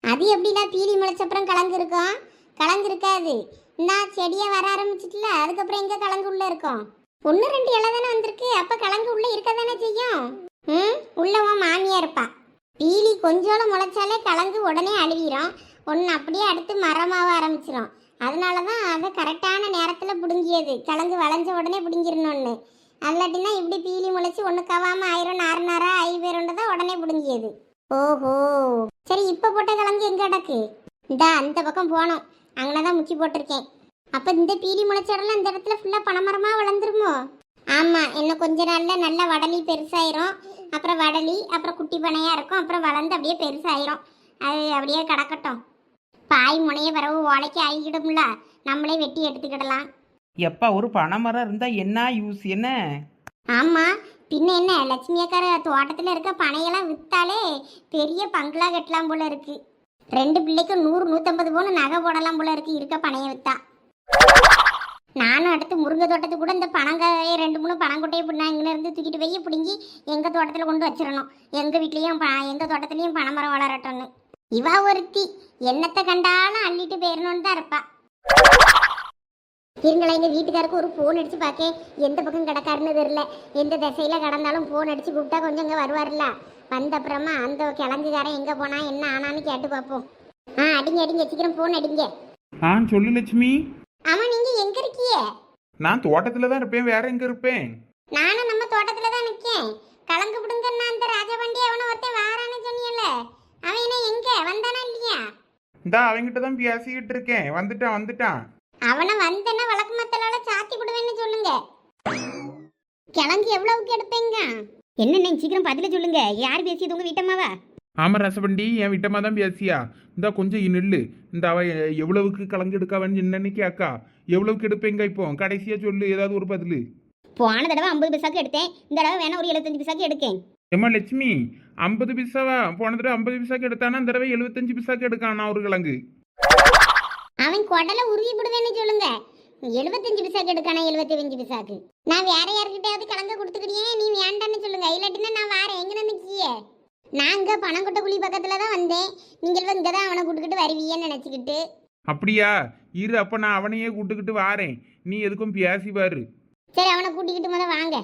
Speaker 1: அது எப்படின்னா பீலி முளைச்சப்புறம் கிழங்கு இருக்கும்? கிழங்கு இருக்காது. நான் செடியை வர ஆரம்பிச்சிட்டுல, அதுக்கப்புறம் எங்க கிழங்கு உள்ள இருக்கும்? 1-2 இலை தானே வந்திருக்கு, அப்ப கிழங்கு உள்ள இருக்க தானே செய்யும். உள்ள உன் மாமியா இருப்பா. பீலி கொஞ்சோളം முளைச்சாலே கிழங்கு உடனே அழுவிடும், ஒன்று அப்படியே அடுத்து மரமாக ஆரம்பிச்சிடும். அதனால தான் அதை கரெக்டான நேரத்தில் பிடுங்கியது, கிழங்கு வளைஞ்ச உடனே பிடுங்கிடணும்னு. அல்லாட்டினா இப்படி பீலி முளைச்சி ஒன்று கவாமல் ஆயிரம் நாரா தான் உடனே பிடுங்கியது. ஓஹோ, சரி, இப்போ போட்ட கிழங்கு எங்கே கிடக்கு? இந்தா அந்த பக்கம் போனோம், அங்கே தான் முச்சி போட்டிருக்கேன். அப்போ இந்த பீலி முளைச்சடலாம் இந்த இடத்துல ஃபுல்லாக பனைமரமாக வளர்ந்துருமோ? ஆமாம், இன்னும் கொஞ்ச நாளில் நல்லா வடலி பெருசாயிரும். அப்புறம் வடலி, அப்புறம் குட்டி பனையாக இருக்கும், அப்புறம் வளர்ந்து அப்படியே பெருசாயிரும். அது அப்படியே கிடக்கட்டும். பாய் முனைய பிறகு ஓலைக்கு ஆகிக்கிடும்ல, நம்மளே வெட்டி எடுத்துக்கிடலாம்.
Speaker 2: எப்பா ஒரு பனைமரம் இருந்தா என்ன யூஸ் என்ன?
Speaker 1: ஆமா, பின்ன என்ன லட்சுமி அக்கார தோட்டத்துல இருக்க பனையெல்லாம் வித்தாலே பெரிய பங்களா கட்டலாம் போல இருக்கு. 2 பிள்ளைக்கும் 100 150 பவுன் நகை போடலாம் போல இருக்கு இருக்க பனையை வித்தா. நானும் அடுத்து முருங்கை தோட்டத்துக்கு கூட இந்த பனங்காயை 2 3 பனங்கொட்டையை பின்னா இங்கே இருந்து தூக்கிட்டு போய் பிடுங்கி எங்க தோட்டத்தில் கொண்டு வச்சிடணும். எங்க வீட்லயும் எங்க தோட்டத்துலயும் பனைமரம் வளரட்டும்னு. இவா ஒருத்தி என்னத்தை கண்டாலும் அள்ளிட்டு போயிடணும்னு தான் இருப்பா. இருங்களா, எங்க வீட்டுக்காருக்கு ஒரு ஃபோன் அடிச்சு பார்க்க எந்த பக்கம் கிடக்காருன்னு தெரியல. எந்த திசையில கடந்தாலும் ஃபோன் அடிச்சு கூப்பிட்டா கொஞ்சம் இங்கே வருவார்ல. வந்த அப்புறமா அந்த கிழங்குக்காரன் எங்க போனா என்ன ஆனான்னு கேட்டு பார்ப்போம். அடிங்க அடிங்க, சீக்கிரம் ஃபோன் அடிங்க.
Speaker 2: சொல்லு லட்சுமி.
Speaker 1: ஆமா, நீங்க எங்க இருக்கீங்க?
Speaker 2: நான் தோட்டத்துல தான் இருப்பேன், வேற எங்க இருப்பேன்?
Speaker 1: நானும் நம்ம தோட்டத்துல தான் நிக்கேன். கலங்கு விடுங்கன்னா அந்த ராஜபாண்டி அவனை ஒருத்தன் வாரான்னு சொன்னியல்ல, அவன் என்ன எங்க வந்தானா இல்லையா?
Speaker 2: இந்தா அவங்கிட்ட தான் பேசிக்கிட்டு இருக்கேன். வந்துட்டான்.
Speaker 1: அவனை வந்தேன்னா வழக்கு மத்தலால சாத்தி விடுவேன்னு சொல்லுங்க. கிழங்கு எவ்வளவுக்கு எடுப்பீங்க? என்ன சீக்கிரம் பதில சொல்லுங்க. யார் பேசியது, உங்க வீட்டம்மாவா?
Speaker 2: ஆமா ரசவண்டி, என் விட்டமா தான் பேசியா. இந்த கொஞ்சம் நில்லு. இந்த அவ எவ்வளவுக்கு கலந்து எடுக்காவன்னு என்னன்னு கேக்கா. எவ்வளவுக்கு எடுப்பேங்க இப்போ கடைசியா சொல்லு, ஏதாவது ஒரு பதில்.
Speaker 1: போன தடவை 50 பைசாக்கு எடுத்தேன், இந்த தடவை வேணா ஒரு 75 பைசாக்கு எடுக்கேன்.
Speaker 2: ஏமா லட்சுமி, 50 பைசாவா? போன தடவை 50 பைசாக்கு எடுத்தானா, இந்த தடவை 75 பைசாக்கு எடுக்கானா ஒரு கிழங்கு.
Speaker 1: அவன் கொடலை உருவி விடுவேன்னு சொல்லுங்க. 75 பைசாக்கு எடுக்கானா 75 பைசாக்கு. நான் வேற யாருக்கிட்டையாவது கிழங்க கொடுத்துக்கிட்டே, நீ வேண்டான்னு சொல்லுங்க. இல்லாட்டினா நான் வாரேன். எங்க நினைக்கிய? நான் இங்க பனங்கொட்டை குழி பக்கத்துல தான் வந்தேன். நீங்கள் இங்கே தான் அவனை கூட்டுக்கிட்டு வருவீன்னு நினைச்சுக்கிட்டு.
Speaker 2: அப்படியா? இரு, அப்ப நான் அவனையே கூட்டுக்கிட்டு வாரேன். நீ எதுக்கும் பேசி பாரு.
Speaker 1: சரி, அவனை கூட்டிக்கிட்டு முத வாங்க.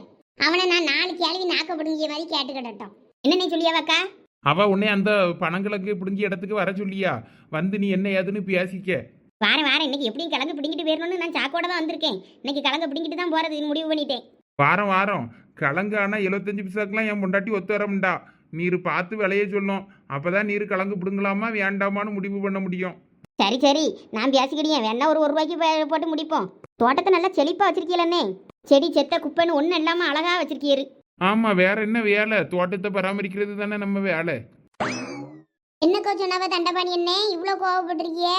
Speaker 1: அவனை நான் 4 கேள்வி நாக்கப்படுங்கிய மாதிரி கேட்டுக்கிட்டோம். என்னன்னு சொல்லியாவாக்கா?
Speaker 2: அவ உன்னை அந்த பனங்கிழங்கு பிடுங்கி இடத்துக்கு வர சொல்லியா? வந்து நீ என்ன ஏதுன்னு பேசிக்க.
Speaker 1: வாரேன். இன்னைக்கு எப்படியும் கிழங்கு பிடிங்கிட்டு போயிடணும்னு நான் சாக்கோட தான் வந்திருக்கேன். இன்னைக்கு கிழங்கு பிடிங்கிட்டு தான் போறது முடிவு பண்ணிட்டேன்.
Speaker 2: வாரம் கிழங்கு ஆனா 75 பைசாக்கெல்லாம் என் பொண்டாட்டி ஒத்து வரமுண்டா. நீர் பார்த்து விலையே சொல்லும். அப்பதான் நீர் கிழங்கு பிடுங்கலாமா வேண்டாமான்னு முடிவு பண்ண முடியும்.
Speaker 1: சரி, நான் பேசிக்கிட்டேன். வேணா ஒரு ரூபாய்க்கு போட்டு முடிப்போம். தோட்டத்தை நல்லா செழிப்பா வச்சிருக்கீங்களே. செடி செத்த குப்பைன்னு ஒன்றும் இல்லாம அழகா வச்சிருக்கீரு.
Speaker 2: ஆமா, வேற என்ன வேலை? தோட்டத்தை பராமரிக்கிறது தானே நம்ம வேலை.
Speaker 1: என்னக்கோ சொன்னவ தண்டபாணி, என்ன இவ்வளோ கோவப்பட்டிருக்கிய?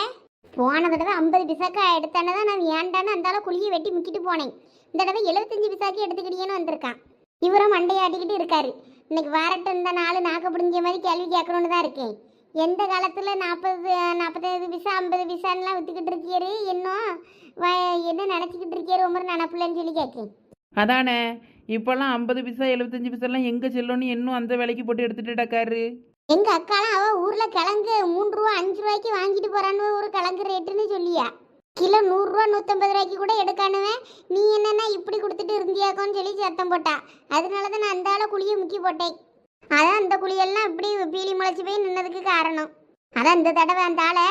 Speaker 1: போன தடவை 50 பைசாக்கா எடுத்தானதான் நான் வேண்டான்னு அந்த குழியை வெட்டி முக்கிட்டு போனேன். இந்த தடவை 75 பைசாக்கு எடுத்துக்கிட்டேன்னு வந்திருக்கான். இவரும் மண்டையாட்டிக்கிட்டு இருக்காரு. இன்னைக்கு வாரட்டு இந்த 4 நாக்க பிடிங்கிய மாதிரி கேள்வி கேட்கணும்னு தான் இருக்கேன். எந்த காலத்தில் 40 45 பைசா 50 பைசான்லாம் விற்றுக்கிட்டு இருக்கியாரு, இன்னும் என்ன நினச்சிக்கிட்டு இருக்கியாரு உமர் நினப்பில்லன்னு சொல்லி கேட்கேன்.
Speaker 2: அதானே, இப்போல்லாம் 50 பைசா 75 பைசாலாம் எங்கே செல்லணும்னு இன்னும் அந்த விலைக்கு போட்டு எடுத்துட்டுட்டாக்காரு.
Speaker 1: எங்கள் அக்காலாம் அவள் ஊரில் கிழங்கு 3 ரூபா 5 ரூபாய்க்கு வாங்கிட்டு போகிறான்னு ஒரு கிழங்கு ரேட்டுன்னு சொல்லியா. கிலோ 100 ரூபா 150 ரூபாய்க்கு கூட எடுக்கானுவேன். நீ என்னன்னா இப்படி கொடுத்துட்டு இருந்தியாக்கோன்னு சொல்லி சத்தம் போட்டா. அதனால தான் நான் அந்த குழியை முக்கி போட்டேன். அதான் அந்த குழியெல்லாம் இப்படி பீலி முளைச்சி போய் நின்னதுக்கு காரணம். அதான் இந்த தடவை அந்த ஆளை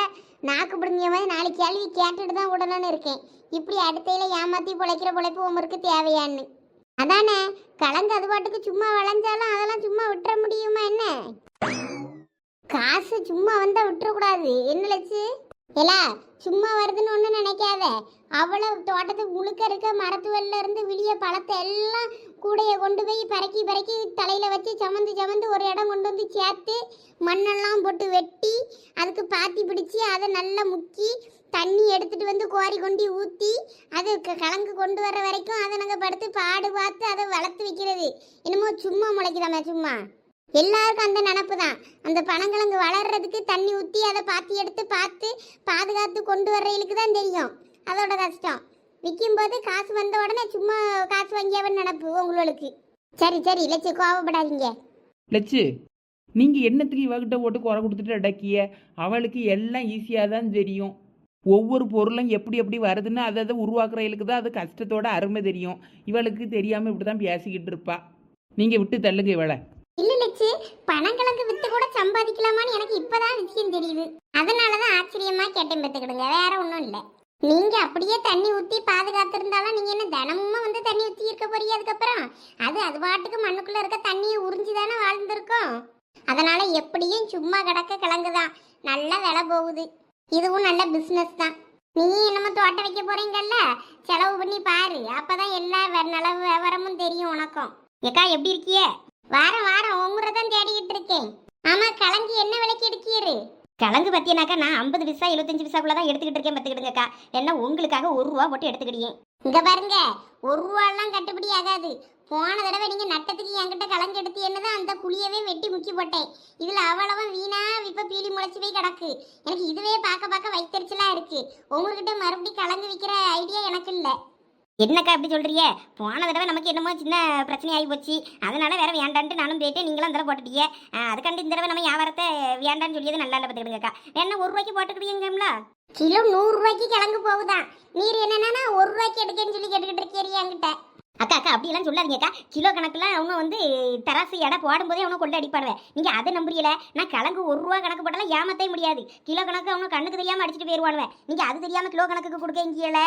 Speaker 1: நாக்கு பிடுங்கிய மாதிரி 4 கேள்வி கேட்டுட்டு தான் விடணும்னு இருக்கேன். இப்படி அடுத்தையில ஏமாற்றி பிழைக்கிற பிழைப்பு உமருக்கு தேவையான்னு. அதானே, கிழங்கு அது பாட்டுக்கு சும்மா விளைஞ்சாலும் அதெல்லாம் சும்மா விட்டுற முடியுமா என்ன? காசு சும்மா வந்தால் விட்டுறக்கூடாது. என்ன லட்சு எல்லா சும்மா வருதுன்னு ஒன்றும் நினைக்காத. அவ்வளோ தோட்டத்துக்கு முழுக்க இருக்க மரத்துவல்ல இருந்து விழிய பழத்தை எல்லாம் கூடையை கொண்டு போய் பறக்கி தலையில் வச்சு சமந்து ஒரு இடம் கொண்டு வந்து சேர்த்து மண்ணெல்லாம் போட்டு வெட்டி அதுக்கு பாத்தி பிடிச்சி அதை நல்லா முக்கி தண்ணி எடுத்துகிட்டு வந்து கோரி கொண்டு ஊற்றி அது கிழங்கு கொண்டு வர வரைக்கும் அதை நாங்கள் படுத்து பாடு பார்த்து அதை வளர்த்து வைக்கிறது. என்னமோ சும்மா முளைக்குதாமே சும்மா. எல்லாருக்கும் அந்த நினப்பு தான். அந்த பனங்கிழங்கு வளர்றதுக்கு தண்ணி ஊற்றி அதை பாத்தி எடுத்து பார்த்து பாதுகாத்து கொண்டு வர்றவங்களுக்கு தான் தெரியும் அதோட கஷ்டம். விற்கும்போது காசு வந்த உடனே சும்மா காசு வாங்கியவன் நினப்பு உங்களுக்கு. சரி லட்சு, கோவப்படாதீங்க.
Speaker 2: லட்சு, நீங்கள் என்னத்துக்கு இவகிட்ட போட்டு குறை கொடுத்துட்டு அடக்கிய? அவளுக்கு எல்லாம் ஈஸியாக தான் தெரியும். ஒவ்வொரு பொருளும் எப்படி வருதுன்னு அதை உருவாக்குறவங்களுக்கு தான் அது கஷ்டத்தோட அருமை தெரியும். இவளுக்கு தெரியாமல் இப்படி தான் பேசிக்கிட்டு இருப்பா. நீங்கள் விட்டு தள்ளுங்க இவளை.
Speaker 1: இல்ல லட்சு, பனங்கிழங்கு வித்து கூட சம்பாதிக்கலாமான்னு எனக்கு இப்பதான் விஷயம் தெரியுது. அதனாலதான் ஆச்சரியமா கேட்டேன் பார்த்துக்கிடுங்க, வேற ஒன்றும் இல்லை. நீங்க அப்படியே தண்ணி ஊற்றி பாதுகாத்திருந்தாலும் நீங்க என்ன தினமும் வந்து தண்ணி ஊற்றி இருக்க போறீங்க? அதுக்கப்புறம் அது பாட்டுக்கு மண்ணுக்குள்ள இருக்க தண்ணியை உறிஞ்சிதானே வாழ்ந்துருக்கும். அதனால எப்படியும் சும்மா கிடக்க கிழங்குதான் நல்ல விலை போகுது. இதுவும் நல்ல பிஸ்னஸ் தான். நீ நம்ம தோட்டம் வைக்க போறீங்கல்ல, செலவு பண்ணி பாரு. அப்பதான் எல்லா நல்ல விவரமும் தெரியும் உனக்கும். ஏக்கா எப்படி இருக்கியே? வாரம் உங்களை தான் தேடிக்கிட்டு இருக்கேன். ஆமா, கிழங்கு என்ன விலைக்கு எடுக்கீரு? கிழங்கு பத்தியனாக்கா நான் 50 பைசா 75 பைசாக்குள்ள தான் எடுத்துக்கிட்டு இருக்கேன் பார்த்துக்கிடுங்கக்கா. என்ன உங்களுக்காக 1 ரூபா போட்டு எடுத்துக்கிட்டீங்க. இங்க பாருங்க, 1 ரூபாலாம் கட்டுப்படி ஆகாது. போன தடவை நீங்க நட்டத்துக்கு என்கிட்ட கிழங்கு எடுத்து என்னதான் அந்த குழியவே வெட்டி முக்கி போட்டேன். இதுல அவ்வளவும் வீணா இப்ப பீலி முளைச்சு போய் கிடக்கு. எனக்கு இதுவே பார்க்க வைத்தறிச்சலா இருக்கு. உங்ககிட்ட மறுபடியும் கிழங்கு விற்கிற ஐடியா எனக்கு இல்லை. என்னக்கா அப்படி சொல்றியே? போன தடவை நமக்கு என்னமோ சின்ன பிரச்சனை ஆகி போச்சு, அதனால வேற வேண்டான்ட்டு நானும் போயிட்டு நீங்களும் அந்த போட்டுட்டீங்க. அதுக்காண்டி இந்த தடவை நம்ம வியாபாரத்தை வேண்டான்னு சொல்லியது நல்லா இல்லை பார்த்துக்கிடுங்கக்கா. என்ன 1 ரூபாய்க்கு போட்டுக்கிட்டீங்களா? கிலோ 100 ரூபாய்க்கு கிழங்கு போகுதான். நீர் என்னன்னா 1 ரூபாய்க்கு எடுக்கன்னு சொல்லி கேட்டுக்கிட்டு இருக்கீங்க என்கிட்ட. அக்கா அப்படியெல்லாம் சொல்லாதீங்கக்கா. கிலோ கணக்குல அவங்க வந்து தராசு எடை போடும்போதே அவனை கொண்டு அடிப்பாடுவேன். நீங்க அதை நம்புறீல? நான் கிழங்கு 1 ரூபா கணக்கு போட்டாலும் ஏமாத்தே முடியாது. கிலோ கணக்கு அவனும் கண்ணுக்கு தெரியாம அடிச்சுட்டு போயிருவானுவேன். நீங்க அது தெரியாம கிலோ கணக்குக்கு கொடுக்கீங்களே.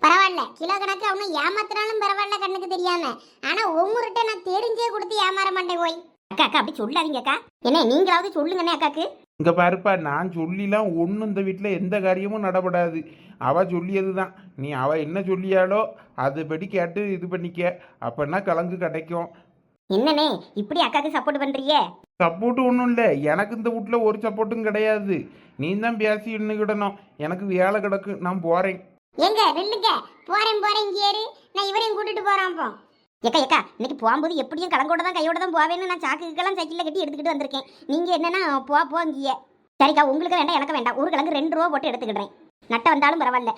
Speaker 1: பரவாயில்ல, கிலோ கணக்கு அவனை ஏமாத்தினாலும் பரவாயில்ல கண்ணுக்கு தெரியாம. ஆனா உங்ககிட்ட நான் தெரிஞ்சே கொடுத்து ஏமாற மாட்டேன். போய் அக்கா அப்படி சொல்லாதீங்கக்கா. என்ன நீங்களாவது சொல்லுங்கண்ணே அக்காக்கு.
Speaker 2: இங்கே பாருப்பா, நான் சொல்லிலாம் ஒன்றும் இந்த வீட்டில் எந்த காரியமும் நடப்படாது. அவள் சொல்லியது தான். நீ அவள் என்ன சொல்லியாலோ அதுபடி கேட்டு இது பண்ணிக்க. அப்போன்னா கிழங்கு கிடைக்கும்.
Speaker 1: என்னண்ணே இப்படி அக்காக்கு சப்போர்ட் பண்றியே?
Speaker 2: சப்போர்ட்டு ஒன்றும் இல்லை. எனக்கு இந்த வீட்டில் ஒரு சப்போர்ட்டும் கிடையாது. நீ தான் பேசி இன்னுக்கிடணும். எனக்கு வேலை கிடக்கு, நான் போகிறேன்.
Speaker 1: எங்க நில்லுங்க. போறேன் ஏறு. நான் இவரையும் கூட்டிட்டு போறான். போ ஏக்கா இன்னைக்கு போகும்போது எப்படியும் கலங்கோட தான் கையோட தான் போவேன்னு நான் சாக்குக்கெல்லாம் சைக்கிளில் கட்டி எடுத்துக்கிட்டு வந்திருக்கேன். நீங்க என்னன்னா போங்கிய. சரிக்கா, உங்களுக்கு வேண்டாம் எனக்கு வேண்டாம். ஒரு கிழங்கு 2 ரூபா போட்டு எடுத்துக்கிடுறேன். நட்ட வந்தாலும் பரவாயில்ல.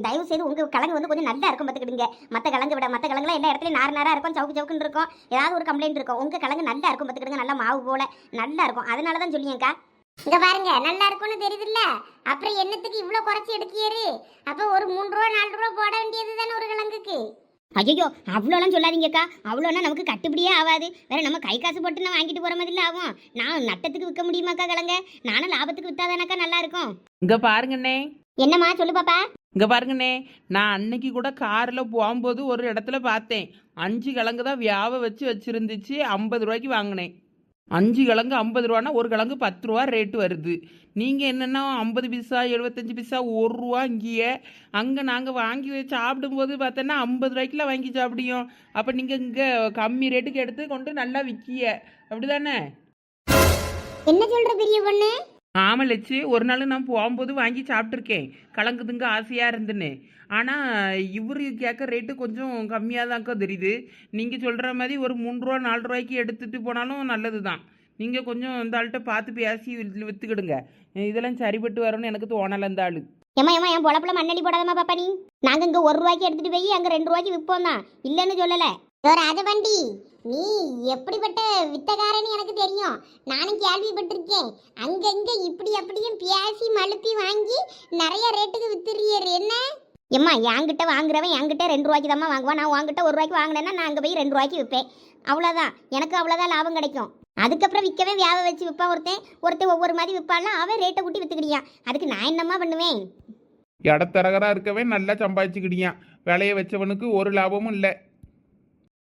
Speaker 1: தயவு செய்து உங்க கிழங்கு வந்து கொஞ்சம் நல்லா இருக்கும் பார்த்துக்கிடுங்க. மற்ற கிழங்கு விட மற்ற கிழங்குலாம் எல்லா இடத்துலையும் நாராக இருக்கும், சவுக்குன்னு இருக்கும். ஏதாவது ஒரு கம்ப்ளைண்ட் இருக்கும். உங்க கிழங்கு நல்லா இருக்கும் பார்த்துக்கிடுங்க. நல்லா மாவு போல நல்லா இருக்கும். அதனால தான் சொல்லியேக்கா. இங்க பாருங்க, நல்லா இருக்கும்னு தெரியுதுல்ல. அப்புறம் என்னத்துக்கு இவ்வளவு குறைச்சி எடுக்கியாரு? அப்ப ஒரு 3 ரூபா 4 ரூபா போட வேண்டியது தானே ஒரு கிழங்குக்கு. ஐயோ அவ்வளோலாம் சொல்லாதீங்கக்கா. அவ்வளோனா நமக்கு கட்டுப்படியே ஆகாது. வேற நம்ம கை காசு போட்டு நான் வாங்கிட்டு போற மாதிரி ஆகும். நான் நட்டத்துக்கு விற்க முடியுமாக்கா கிழங்க? நானும் லாபத்துக்கு வித்தாதானக்கா நல்லா இருக்கும்.
Speaker 2: இங்கே பாருங்கண்ணே.
Speaker 1: என்னம்மா சொல்லு பாப்பா.
Speaker 2: இங்கே பாருங்கண்ணே, நான் அன்னைக்கு கூட காரில் போகும்போது ஒரு இடத்துல பார்த்தேன். 5 கிழங்கு தான் வியாவை வச்சிருந்துச்சு. 50 ரூபாய்க்கு வாங்கினேன். 5 கிழங்கு 50 ரூபானா ஒரு கிழங்கு 10 ரூபா ரேட்டு வருது. நீங்கள் என்னென்னா 50 பைசா 75 பைசா 1 ரூபா இங்கேயே. அங்கே நாங்கள் வாங்கி சாப்பிடும்போது பார்த்தோன்னா 50 ரூபாய்க்குலாம் வாங்கி சாப்பிடியோம். அப்போ நீங்கள் இங்கே கம்மி ரேட்டுக்கு எடுத்து கொண்டு நல்லா விற்கிய, அப்படி தானே?
Speaker 1: என்ன சொல்கிற பெரிய பொண்ணு?
Speaker 2: ஆமாம் லட்சு, ஒரு நாள் நான் போகும்போது வாங்கி சாப்பிட்ருக்கேன். கலங்குதுங்க ஆசையாக இருந்துன்னு. ஆனால் இவரு கேட்க ரேட்டு கொஞ்சம் கம்மியாக தான்க்கா தெரியுது. நீங்கள் சொல்கிற மாதிரி ஒரு 3 ரூபா 4 ரூபாய்க்கு எடுத்துகிட்டு போனாலும் நல்லது தான். நீங்கள் கொஞ்சம் இந்த ஆள்கிட்ட பார்த்து பேசி விற்றுக்கிடுங்க. இதெல்லாம் சரிப்பட்டு வரணும்னு எனக்கு தோணலை இந்த ஆள்.
Speaker 1: ஏமா என் பொழப்புல மண்ணடி போடாதம்மா பாப்பா. நீ நாங்கள் இங்கே 1 ரூபாய்க்கு எடுத்துகிட்டு போய் அங்கே 2 ரூபாய்க்கு விற்போம் தான், இல்லைன்னு சொல்லலை. ராஜபண்டி, நீ எப்படிப்பட்ட வித்தகாரன்னு எனக்கு தெரியும். நானும் கேள்விப்பட்டிருக்கேன். அங்கங்க இப்படி அப்படியும் பேசி மழுப்பி வாங்கி நிறைய ரேட்டுக்கு வித்துறியர். என்ன எம்மா, என்கிட்ட வாங்குறவன் என்கிட்ட 2 ரூபாய்க்கு தாம்மா வாங்குவான். நான் உங்ககிட்ட 1 ரூபாய்க்கு வாங்கினேன்னா நான் அங்கே போய் 2 ரூபாய்க்கு விற்பேன். அவ்வளோதான், எனக்கு அவ்வளோதான் லாபம் கிடைக்கும். அதுக்கப்புறம் விற்கவே வியாப வச்சு விற்பான். ஒருத்தன் ஒவ்வொரு மாதிரி விற்பான்லாம். அவன் ரேட்டை கூட்டி வித்துக்கிடியான். அதுக்கு நான் என்னம்மா பண்ணுவேன்?
Speaker 2: இடத்தரகரா இருக்கவே நல்லா சம்பாதிச்சுக்கிடியான். விலையை வச்சவனுக்கு ஒரு லாபமும் இல்லை.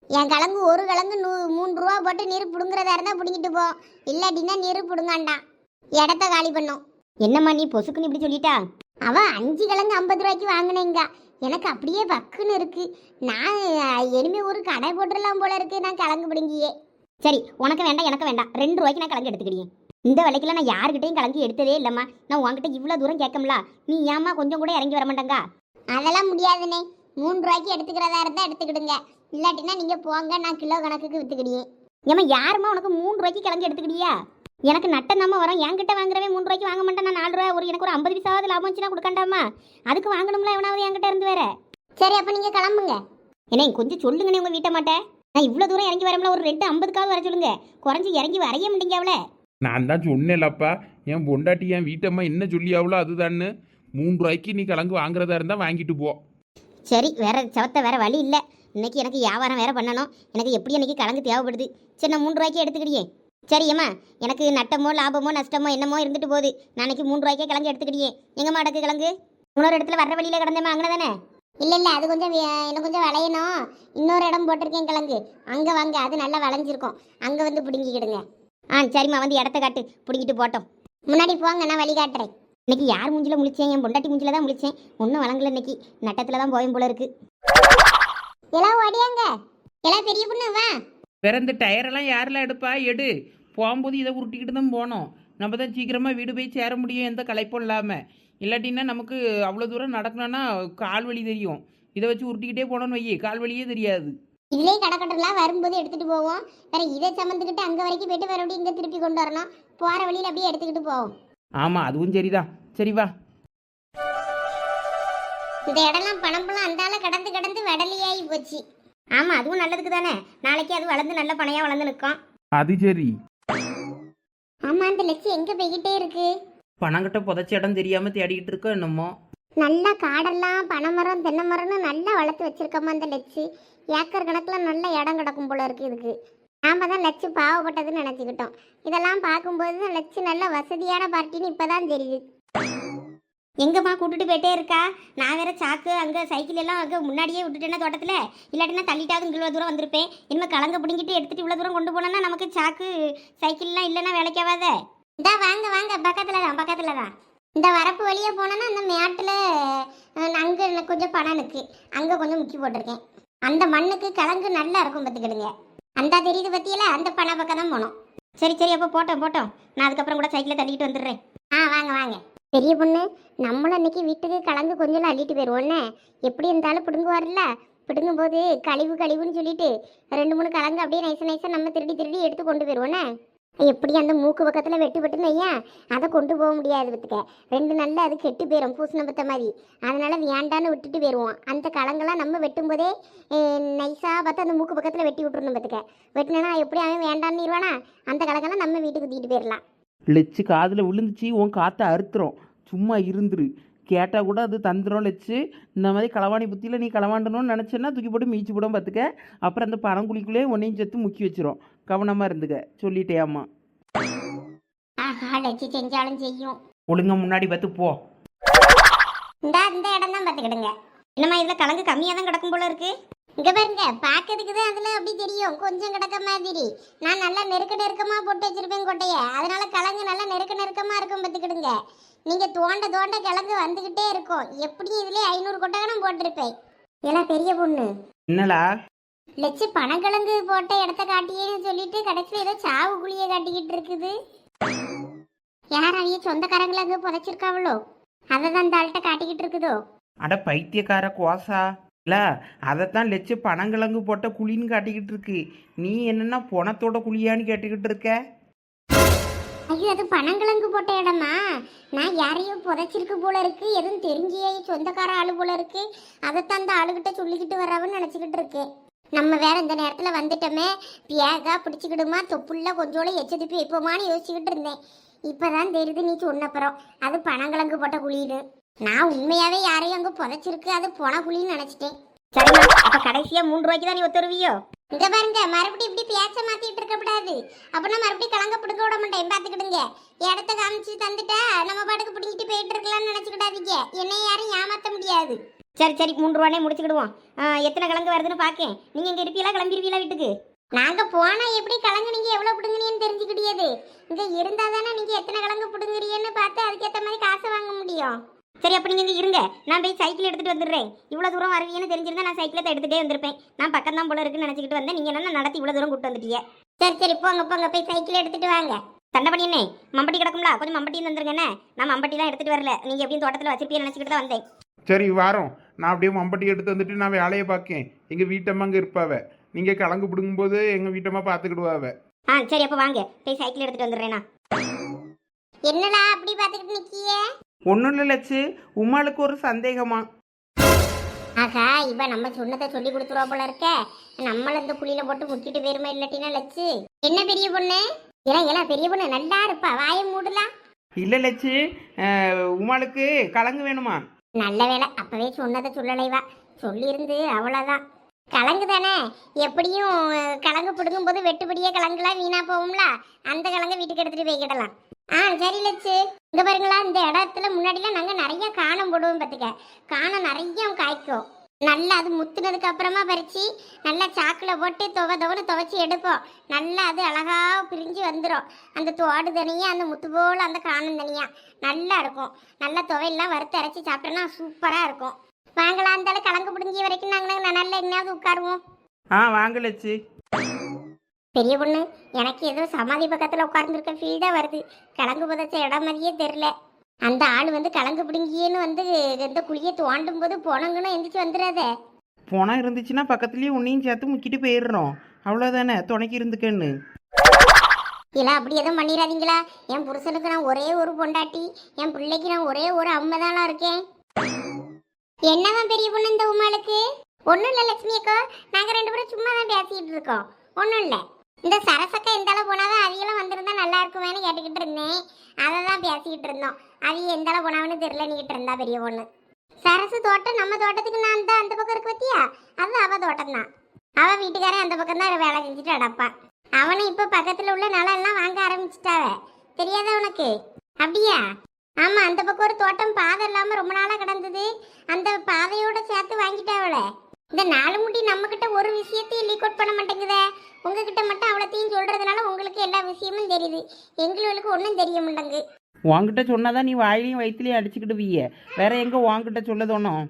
Speaker 1: என் கிழங்கு ஒரு கிழங்கு 3 ரூபா போட்டு நீர் பிடுங்குறதா இருந்தால் பிடிங்கிட்டு போ, இல்லாட்டின்னா நீர் பிடுங்காண்டான். இடத்த காலி பண்ணும். என்னம்மா நீ பொசுக்குன்னு இப்படி சொல்லிட்டா? அவன் 5 கிழங்கு 50 ரூபாய்க்கு வாங்கினேங்க. எனக்கு அப்படியே பக்குன்னு இருக்கு. நான் இனிமே ஒரு கடை போட்டுடலாம் போல இருக்கு. நான் கிழங்கு பிடுங்கியே. சரி, உனக்கு வேண்டாம் எனக்கு வேண்டாம். 2 ரூபாய்க்கு நான் கிழங்கு எடுத்துக்கிட்டேன். இந்த விலைக்குலாம் நான் யாருக்கிட்டையும் கிழங்கு எடுத்ததே இல்லைம்மா. நான் உங்ககிட்ட இவ்வளோ தூரம் கேட்கம்ல. நீ ஏம்மா கொஞ்சம் கூட இறங்கி வர மாட்டேங்க? அதெல்லாம் முடியாதுண்ணே. 3 ரூபாய்க்கு எடுத்துக்கிறதா இருந்தால் எடுத்துக்கிடுங்க, இல்லாட்டினா நீங்கள் போங்க. நான் கிலோ கணக்குக்கு விற்றுக்கிடியே. ஏம்மா யாரும்மா உனக்கு 3 ரூபாய்க்கு கிழங்கு எடுத்துக்கிடியா? எனக்கு நட்டம் தாம்மா வரும். என்கிட்ட வாங்குறவே 3 ரூபாய்க்கு வாங்க மாட்டேன். நான் 4 ரூபா எனக்கு ஒரு 50 பைசாவது லாபம் வச்சுனா கொடுக்கண்டாமா? அதுக்கு வாங்கணும்ல எவனாவது என்கிட்ட இருந்து வேற. சரி, அப்போ நீங்கள் கிளம்புங்க. என்ன கொஞ்சம் சொல்லுங்கண்ணே உங்கள் வீட்டை மாட்டேன். நான் இவ்வளோ தூரம் இறங்கி வரமுல. ஒரு 2.50க்காவது வர சொல்லுங்க. குறைஞ்சி இறங்கி வரைய முடியுங்க அவளை.
Speaker 2: நான் தான் சொன்னேன்லப்பா, என் பொண்டாட்டி என் வீட்டம்மா என்ன சொல்லியாவளோ அதுதான்னு. 3 ரூபாய்க்கு நீ கிழங்கு வாங்குறதா இருந்தால் வாங்கிட்டு போ.
Speaker 1: சரி, வேற சவத்தை வேற வழி இல்லை. இன்னைக்கு எனக்கு வியாபாரம் வேற பண்ணணும். எனக்கு எப்படி இன்னைக்கு கிழங்கு தேவைப்படுது. சரி, நான் 3 ரூபாய்க்கு எடுத்துக்கிடியே. சரியம்மா, எனக்கு நட்டமோ லாபமோ நஷ்டமோ என்னமோ இருந்துட்டு போகுது. நாளைக்கு 3 ரூபாய்க்கே கிழங்கு எடுத்துக்கிடியே. எங்கம்மா அடக்கு கிழங்கு? இன்னொரு இடத்துல வர்ற வழியில கிடந்தேம்மா, அங்கே தானே? இல்லை, அது கொஞ்சம் இன்னும் கொஞ்சம் விளையணும். இன்னொரு இடம் போட்டிருக்கேன் கிழங்கு, அங்கே வாங்க. அது நல்லா விளைஞ்சிருக்கும். அங்கே வந்து பிடுங்கிக்கிடுங்க. சரிம்மா, வந்து இடத்த காட்டு, பிடிங்கிட்டு போட்டோம். முன்னாடி போங்க, நான் வழி காட்டுறேன். இன்னைக்கு யார் மூஞ்சில முழிச்சேன்? என் பொண்டாட்டி மூஞ்சில தான் முழிச்சேன். ஒன்றும் வழங்கல. இன்னைக்கு நட்டத்தில் தான் போயும் போல இருக்கு. எல்லாம் ஓடியாங்க. எல்லாம் பெரிய பொண்ணு வா.
Speaker 2: வேற இந்த டயரெல்லாம் யாரெல்லாம் எடுப்பா? எடு. போகும்போது இதை உருட்டிக்கிட்டு தான் போனோம். நம்ம தான் சீக்கிரமாக வீடு போய் சேர முடியும் எந்த களைப்பும் இல்லாமல். இல்லாட்டின்னா நமக்கு அவ்வளோ தூரம் நடக்கணும்னா கால் வலி தெரியும். இதை வச்சு உருட்டிக்கிட்டே போனோன்னு வையே கால் வலியே தெரியாது.
Speaker 1: இதுலேயே கடக்கட்டெல்லாம் வரும்போது எடுத்துட்டு போவோம். வேற இதை சம்மந்துக்கிட்டு அங்கே வரைக்கும் போயிட்டு மறுபடியும் இங்கே திருப்பி கொண்டு வரணும். போகிற வழியில் அப்படியே எடுத்துக்கிட்டு போவோம்.
Speaker 2: ஆமாம் அதுவும் சரிதான். சரி வா.
Speaker 1: இந்த இடம்லாம் பணம்பெல்லாம் அந்தால கடந்து கடந்து வடலியாகி போச்சு. ஆமாம் அதுவும் நல்லதுக்கு தானே. நாளைக்கு அது வளர்ந்து நல்ல பனையாக வளர்ந்து நிற்கும்.
Speaker 2: அது சரி.
Speaker 1: ஆமாம் அந்த லட்சி எங்கே போய்கிட்டே இருக்கு?
Speaker 2: பணங்கிட்ட புதைச்ச இடம் தெரியாமல் தேடிக்கிட்டு இருக்கோம் என்னமோ.
Speaker 1: நல்லா காடெல்லாம் பனைமரம் தென்னை மரம்னு நல்லா வளர்த்து வச்சிருக்கோமா அந்த லட்சு. ஏக்கர் கணக்கில் நல்ல இடம் கிடக்கும் போல இருக்கு இதுக்கு. நாம தான் லட்சு பாவப்பட்டதுன்னு நினச்சிக்கிட்டோம். இதெல்லாம் பார்க்கும்போது தான் லட்சு நல்ல வசதியான பார்ட்டின்னு இப்போ தான் தெரியுது. எங்கம்மா கூட்டிட்டு போயிட்டே இருக்கா? நான் வேற சாக்கு அங்கே சைக்கிள் எல்லாம் அங்கே முன்னாடியே விட்டுட்டேன்னா தோட்டத்தில், இல்லாட்டினா தள்ளிட்டாவது இவ்வளோ தூரம் வந்திருப்பேன். இனிமேல் கலங்க பிடிங்கிட்டு எடுத்துட்டு இவ்வளோ தூரம் கொண்டு போனோன்னா நமக்கு சாக்கு சைக்கிள்லாம் இல்லைன்னா வேலைக்காவாத. இந்தா வாங்க வாங்க, பக்கத்தில் தான். இந்த வரப்பு வழியே போனோன்னா அந்த மேட்டில் அங்கே கொஞ்சம் பணம் இருக்கு, அங்கே கொஞ்சம் முக்கி போட்டிருக்கேன். அந்த மண்ணுக்கு கிழங்கு நல்லா இருக்கும் பார்த்துக்கிடுங்க. அந்த தெரியுது பற்றியில அந்த பண பக்கம் தான் போனோம். சரி அப்போ போட்டோம். நான் அதுக்கப்புறம் கூட சைக்கிளை தள்ளிக்கிட்டு வந்துடுறேன். வாங்க பெரிய பொண்ணு, நம்மளும் அன்னைக்கு வீட்டுக்கு கிழங்கு கொஞ்சம் அள்ளிட்டு போயிடுவோன்னே. எப்படி இருந்தாலும் பிடுங்குவார்ல, பிடுங்கும்போது கழிவுன்னு சொல்லிட்டு 2-3 கிழங்கு அப்படியே நைஸாக நம்ம திருடி எடுத்து கொண்டு போயிடுவோன்னே. எப்படி அந்த மூக்கு பக்கத்தில் வெட்டுப்பட்டுன்னு ஐயா அதை கொண்டு போக முடியாது பத்துக்க. 2 நாளில் அது கெட்டு போயிடும் பூசண பத்த மாதிரி. அதனால வேண்டான்னு விட்டுட்டு போயிடுவோம். அந்த கிழங்கெல்லாம் நம்ம வெட்டும் போதே நைஸாக பார்த்து அந்த மூக்கு பக்கத்தில் வெட்டி விட்டுருணும் பத்துக்க. வெட்டினா எப்படி அவன் வேண்டான்னு இருவானா, அந்த கிழங்கெல்லாம் நம்ம வீட்டுக்கு தூக்கிட்டு போயிடலாம்.
Speaker 2: லெச்சு காதில் விழுந்துச்சு, உன் காற்றை அறுத்துறோம். சும்மா இருந்துரு. கேட்டால் கூட அது தந்துடும் லெச்சு. இந்த மாதிரி களவாணி புத்தியில் நீ களவாண்டணும்னு நினச்சேன்னா தூக்கி போட்டு மீச்சு போடும் பார்த்துக்க. அப்புறம் அந்த பணங்குழிக்குள்ளே ஒன்றையும் சேர்த்து முக்கி வச்சிரும். கவனமாக இருந்துக்க, சொல்லிட்டேம்மா.
Speaker 1: லட்சி செஞ்சாலும் செய்யும்.
Speaker 2: ஒழுங்க முன்னாடி பார்த்து போ.
Speaker 1: இந்த இடம் தான் பார்த்துக்கிடுங்க. என்னம்மா இதில் கிழங்கு கம்மியாக தான் கிடக்கும் போல இருக்கு. இங்கே பாருங்க, பார்க்கறதுக்கு தான் அதில் அப்படி தெரியும் கொஞ்சம் கிடக்க மாதிரி. நான் நல்லா நெருக்கமாக போட்டு வச்சிருப்பேன் கொட்டையை. அதனால கிழங்கு நல்லா நெருக்கமாக இருக்கும் பார்த்துக்கிடுங்க. நீங்கள் தோண்ட கிழங்கு வந்துக்கிட்டே இருக்கும். எப்படியும் இதுலேயே 500 கொட்டைகணும் போட்டிருப்பேன். ஏன்னா பெரிய பொண்ணு
Speaker 2: என்னலா
Speaker 1: லட்சு பனங்கிழங்கு போட்ட இடத்த காட்டியேன்னு சொல்லிட்டு கடைசியில் ஏதோ சாவு குழியை காட்டிக்கிட்டு இருக்குது. யார் அவைய சொந்தக்காரங்களை அங்கே புதைச்சிருக்காவளோ, அதை தான் இந்த ஆள்கிட்ட காட்டிக்கிட்டு இருக்குதோ.
Speaker 2: அட பைத்தியக்கார கோசா இல்ல, அதைத்தான் லெச்சு பனங்கிழங்கு போட்ட குழின்னு காட்டிக்கிட்டு இருக்கு. நீ என்னன்னா பொணத்தோட குழியான்னு கேட்டுக்கிட்டு இருக்க.
Speaker 1: ஐயோ அது பனங்கிழங்கு போட்ட இடமா? நான் யாரையும் புதைச்சிருக்கு போல இருக்கு, எதுவும் தெரிஞ்சியே சொந்தக்கார ஆளு போல இருக்கு. அதைத்தான் அந்த ஆளுகிட்ட சொல்லிக்கிட்டு வராவன்னு நினச்சிக்கிட்டு இருக்கேன். நம்ம வேற இந்த நேரத்தில் வந்துட்டோமே, பியாகா பிடிச்சிக்கிடுமா தொப்புள்ள கொஞ்சோட எச்சதுப்பி வைப்போமான்னு யோசிச்சுக்கிட்டு இருந்தேன். இப்போதான் தெரியுது நீ சொன்னப்புறம் அது பனங்கிழங்கு போட்ட குழின்னு. நான் உண்மையாவே யாரையும் அங்கே புதைச்சிருக்கு, அது பொன குழின்னு நினச்சிட்டேன். சரிம்மா, அப்போ கடைசியாக 3 ரூபாய்க்கு தான் நீ ஒத்துருவியோ? இங்க பாருங்க, மறுபடியும் இப்படி பேச்ச மாத்திட்டு இருக்க கூடாது. அப்பனா மறுபடியும் கிழங்க பிடுங்க விட மாட்டேன், பாத்துக்கிடுங்க. இடத்த காமிச்சு தந்துட்டா நம்ம பாட்டுக்கு பிடிங்கிட்டு போயிட்டு இருக்கலாம்னு நினைச்சுக்கிடாதீங்க. என்னை யாரும் ஏமாத்த முடியாது. சரி 3 ரூபானே முடிச்சுக்கிடுவோம். எத்தனை கிழங்கு வருதுன்னு பாக்கேன். நீங்க இங்க இருப்பீங்களா, கிளம்பிருவீங்களா வீட்டுக்கு? நாங்க போனா எப்படி கிழங்கு நீங்க எவ்வளவு பிடுங்குறீன்னு தெரிஞ்சுக்கிட்டியது. இங்க இருந்தா தானே நீங்க எத்தனை கிழங்கு பிடுங்குறீன்னு பார்த்து அதுக்கேற்ற மாதிரி காசை வாங்க முடியும். சரி அப்போ நீங்கள் இங்கே இருங்க, நான் போய் சைக்கிள் எடுத்துகிட்டு வந்துடுறேன். இவ்வளோ தூரம் வருவீங்கன்னு தெரிஞ்சிருந்தா நான் சைக்கிளை எடுத்துகிட்டே வந்திருப்பேன். நான் பக்கம் தான் போல இருக்குன்னு நினச்சிக்கிட்டு வந்தேன். நீங்கள் என்ன நடத்தி இவ்வளோ தூரம் கூட்டு வந்துட்டீங்க. சரி போங்க போய் சைக்கிள் எடுத்துகிட்டு வாங்க. சண்டை பண்ணினே மம்பட்டி கிடக்கும்ல, கொஞ்சம் மம்பட்டியும் வந்துருங்கண்ணே. நான் மம்பட்டிலாம் எடுத்துகிட்டு வரல, நீங்கள் எப்படியும் தோட்டத்தில் வச்சிருப்பீங்கன்னு நினச்சிக்கிட்டு தான் வந்தேன்.
Speaker 3: சரி வாரோம், நான் அப்படியே மம்பட்டி எடுத்து வந்துட்டு நான் வேலையை பார்க்கேன். எங்கள் வீட்டம்மா அங்கே இருப்பாவ. நீங்கள் கிழங்கு பிடுங்கும்போது எங்கள் வீட்டம்மா பார்த்துக்கிடுவாவ.
Speaker 1: சரி அப்போ வாங்க, போய் சைக்கிள் எடுத்துகிட்டு வந்துடுறேண்ணா. என்னடா அப்படி பார்த்துக்கிட்டு நிற்கியே?
Speaker 2: ஒன்றும் இல்லை லட்சு, உமாளுக்கு ஒரு சந்தேகமா.
Speaker 1: ஆகா, இவ நம்ம சொன்னதை சொல்லி கொடுத்துருவா போல இருக்க. நம்மள இந்த குழியில போட்டு முக்கிட்டு போயிருமா இல்லாட்டினா லட்சு. என்ன பெரிய பொண்ணு? ஏன்னா பெரிய பொண்ணு நல்லா இருப்பா, வாயை மூடலாம்.
Speaker 2: இல்லை லட்சு, உமாளுக்கு கிழங்கு வேணுமா?
Speaker 1: நல்ல வேலை, அப்பவே சொன்னதை சொல்லலைவா. சொல்லியிருந்து அவ்வளோதான். கிழங்கு தானே, எப்படியும் கிழங்கு பிடுங்கும் போது வெட்டுப்படியே கிழங்குலாம் வீணா போகும்ல, அந்த கிழங்கு வீட்டுக்கு எடுத்துட்டு போய்கிடலாம். சரி லட்சு, இங்க பாருங்களா, இந்த இடத்துல முன்னாடிலாம் நாங்கள் நிறைய காணம் போடுவோம் பார்த்துக்க. காணம் நிறைய காய்க்கும். நல்லா அது முத்துனதுக்கு அப்புறமா பறிச்சு நல்லா சாக்கில் போட்டு துவன்னு துவைச்சி எடுப்போம். நல்லா அது அழகா பிரிஞ்சு வந்துடும். அந்த தோடு தனியாக அந்த முத்து போல் அந்த காணம் தனியாக நல்லா இருக்கும். நல்லா துவையெல்லாம் வறுத்து அரைச்சி சாப்பிட்டோன்னா சூப்பராக இருக்கும். வாங்கலாம், அந்த கிழங்கு பிடுங்கி வரைக்கும் நாங்கள் நல்லா எங்கேயாவது உட்காருவோம்.
Speaker 2: வாங்க லட்சு.
Speaker 1: பெரிய பொண்ணு, எனக்கு ஏதோ சமாதி பக்கத்தில் உட்கார்ந்துருக்க ஃபீல் தான் வருது. கிழங்கு புதைச்ச இடம் மாதிரியே தெரில. அந்த ஆள் வந்து கிழங்கு பிடுங்கின்னு வந்து இந்த குழியை தோண்டும் போது போனங்கன்னு எந்திரிச்சு வந்துடாதே.
Speaker 2: போனால் இருந்துச்சுன்னா பக்கத்துலேயே உன்னையும் சேர்த்து முக்கிட்டு போயிடுறோம். அவ்வளோதானே, துணைக்கு இருந்துக்கன்னு.
Speaker 1: இல்லை அப்படி எதுவும் பண்ணிடாதீங்களா? என் புருஷனுக்கு நான் ஒரே ஒரு பொண்டாட்டி, என் பிள்ளைக்கு நான் ஒரே ஒரு அம்மை தானா இருக்கேன். என்னதான் பெரிய பொண்ணு இந்த உமாளுக்கு? ஒன்றும் இல்லை லட்சுமி அக்கா, நாங்கள் 2 பேரும் சும்மா தான் பேசிக்கிட்டு இருக்கோம். ஒன்றும் இல்லை. இந்த சரசக்கா எந்த அளவு போனாதான் அவியெல்லாம் வந்திருந்தா நல்லா இருக்குமேனு கேட்டுக்கிட்டு இருந்தேன். அதை தான் பேசிக்கிட்டு இருந்தோம். அவிய எந்த அளவு போனாவன்னு தெரியல நீக்கிட்டு இருந்தா பெரிய பொண்ணு. சரசு தோட்டம் நம்ம தோட்டத்துக்கு நான் தான் அந்த பக்கம் இருக்கு பத்தியா, அது அவ தோட்டம் தான். அவ வீட்டுக்காரன் அந்த பக்கம் தான் வேலை செஞ்சுட்டு அடப்பான். அவனும் இப்போ பக்கத்தில் உள்ள நிலம் வாங்க ஆரம்பிச்சிட்டாவ. தெரியாத உனக்கு? அப்படியா? ஆமாம், அந்த பக்கம் ஒரு தோட்டம் பாதை இல்லாமல் ரொம்ப நாளாக கிடந்தது. அந்த பாதையோட சேர்த்து வாங்கிட்டாவல. இந்த 4 முடி நம்மக்கிட்ட ஒரு விஷயத்தையும் லீக் அவுட் பண்ண மாட்டேங்குதே. உங்ககிட்ட மட்டும் அவ்வளோத்தையும் சொல்கிறதுனால உங்களுக்கு எல்லா விஷயமும் தெரியுது, எங்களுக்கு ஒன்றும் தெரிய மாட்டேங்கு.
Speaker 2: உன்கிட்ட சொன்னாதான் நீ வாயிலையும் வயிற்றுலையும் அடிச்சுக்கிட்டு வீய. வேற எங்கே உன்கிட்ட சொல்ல தோணும்?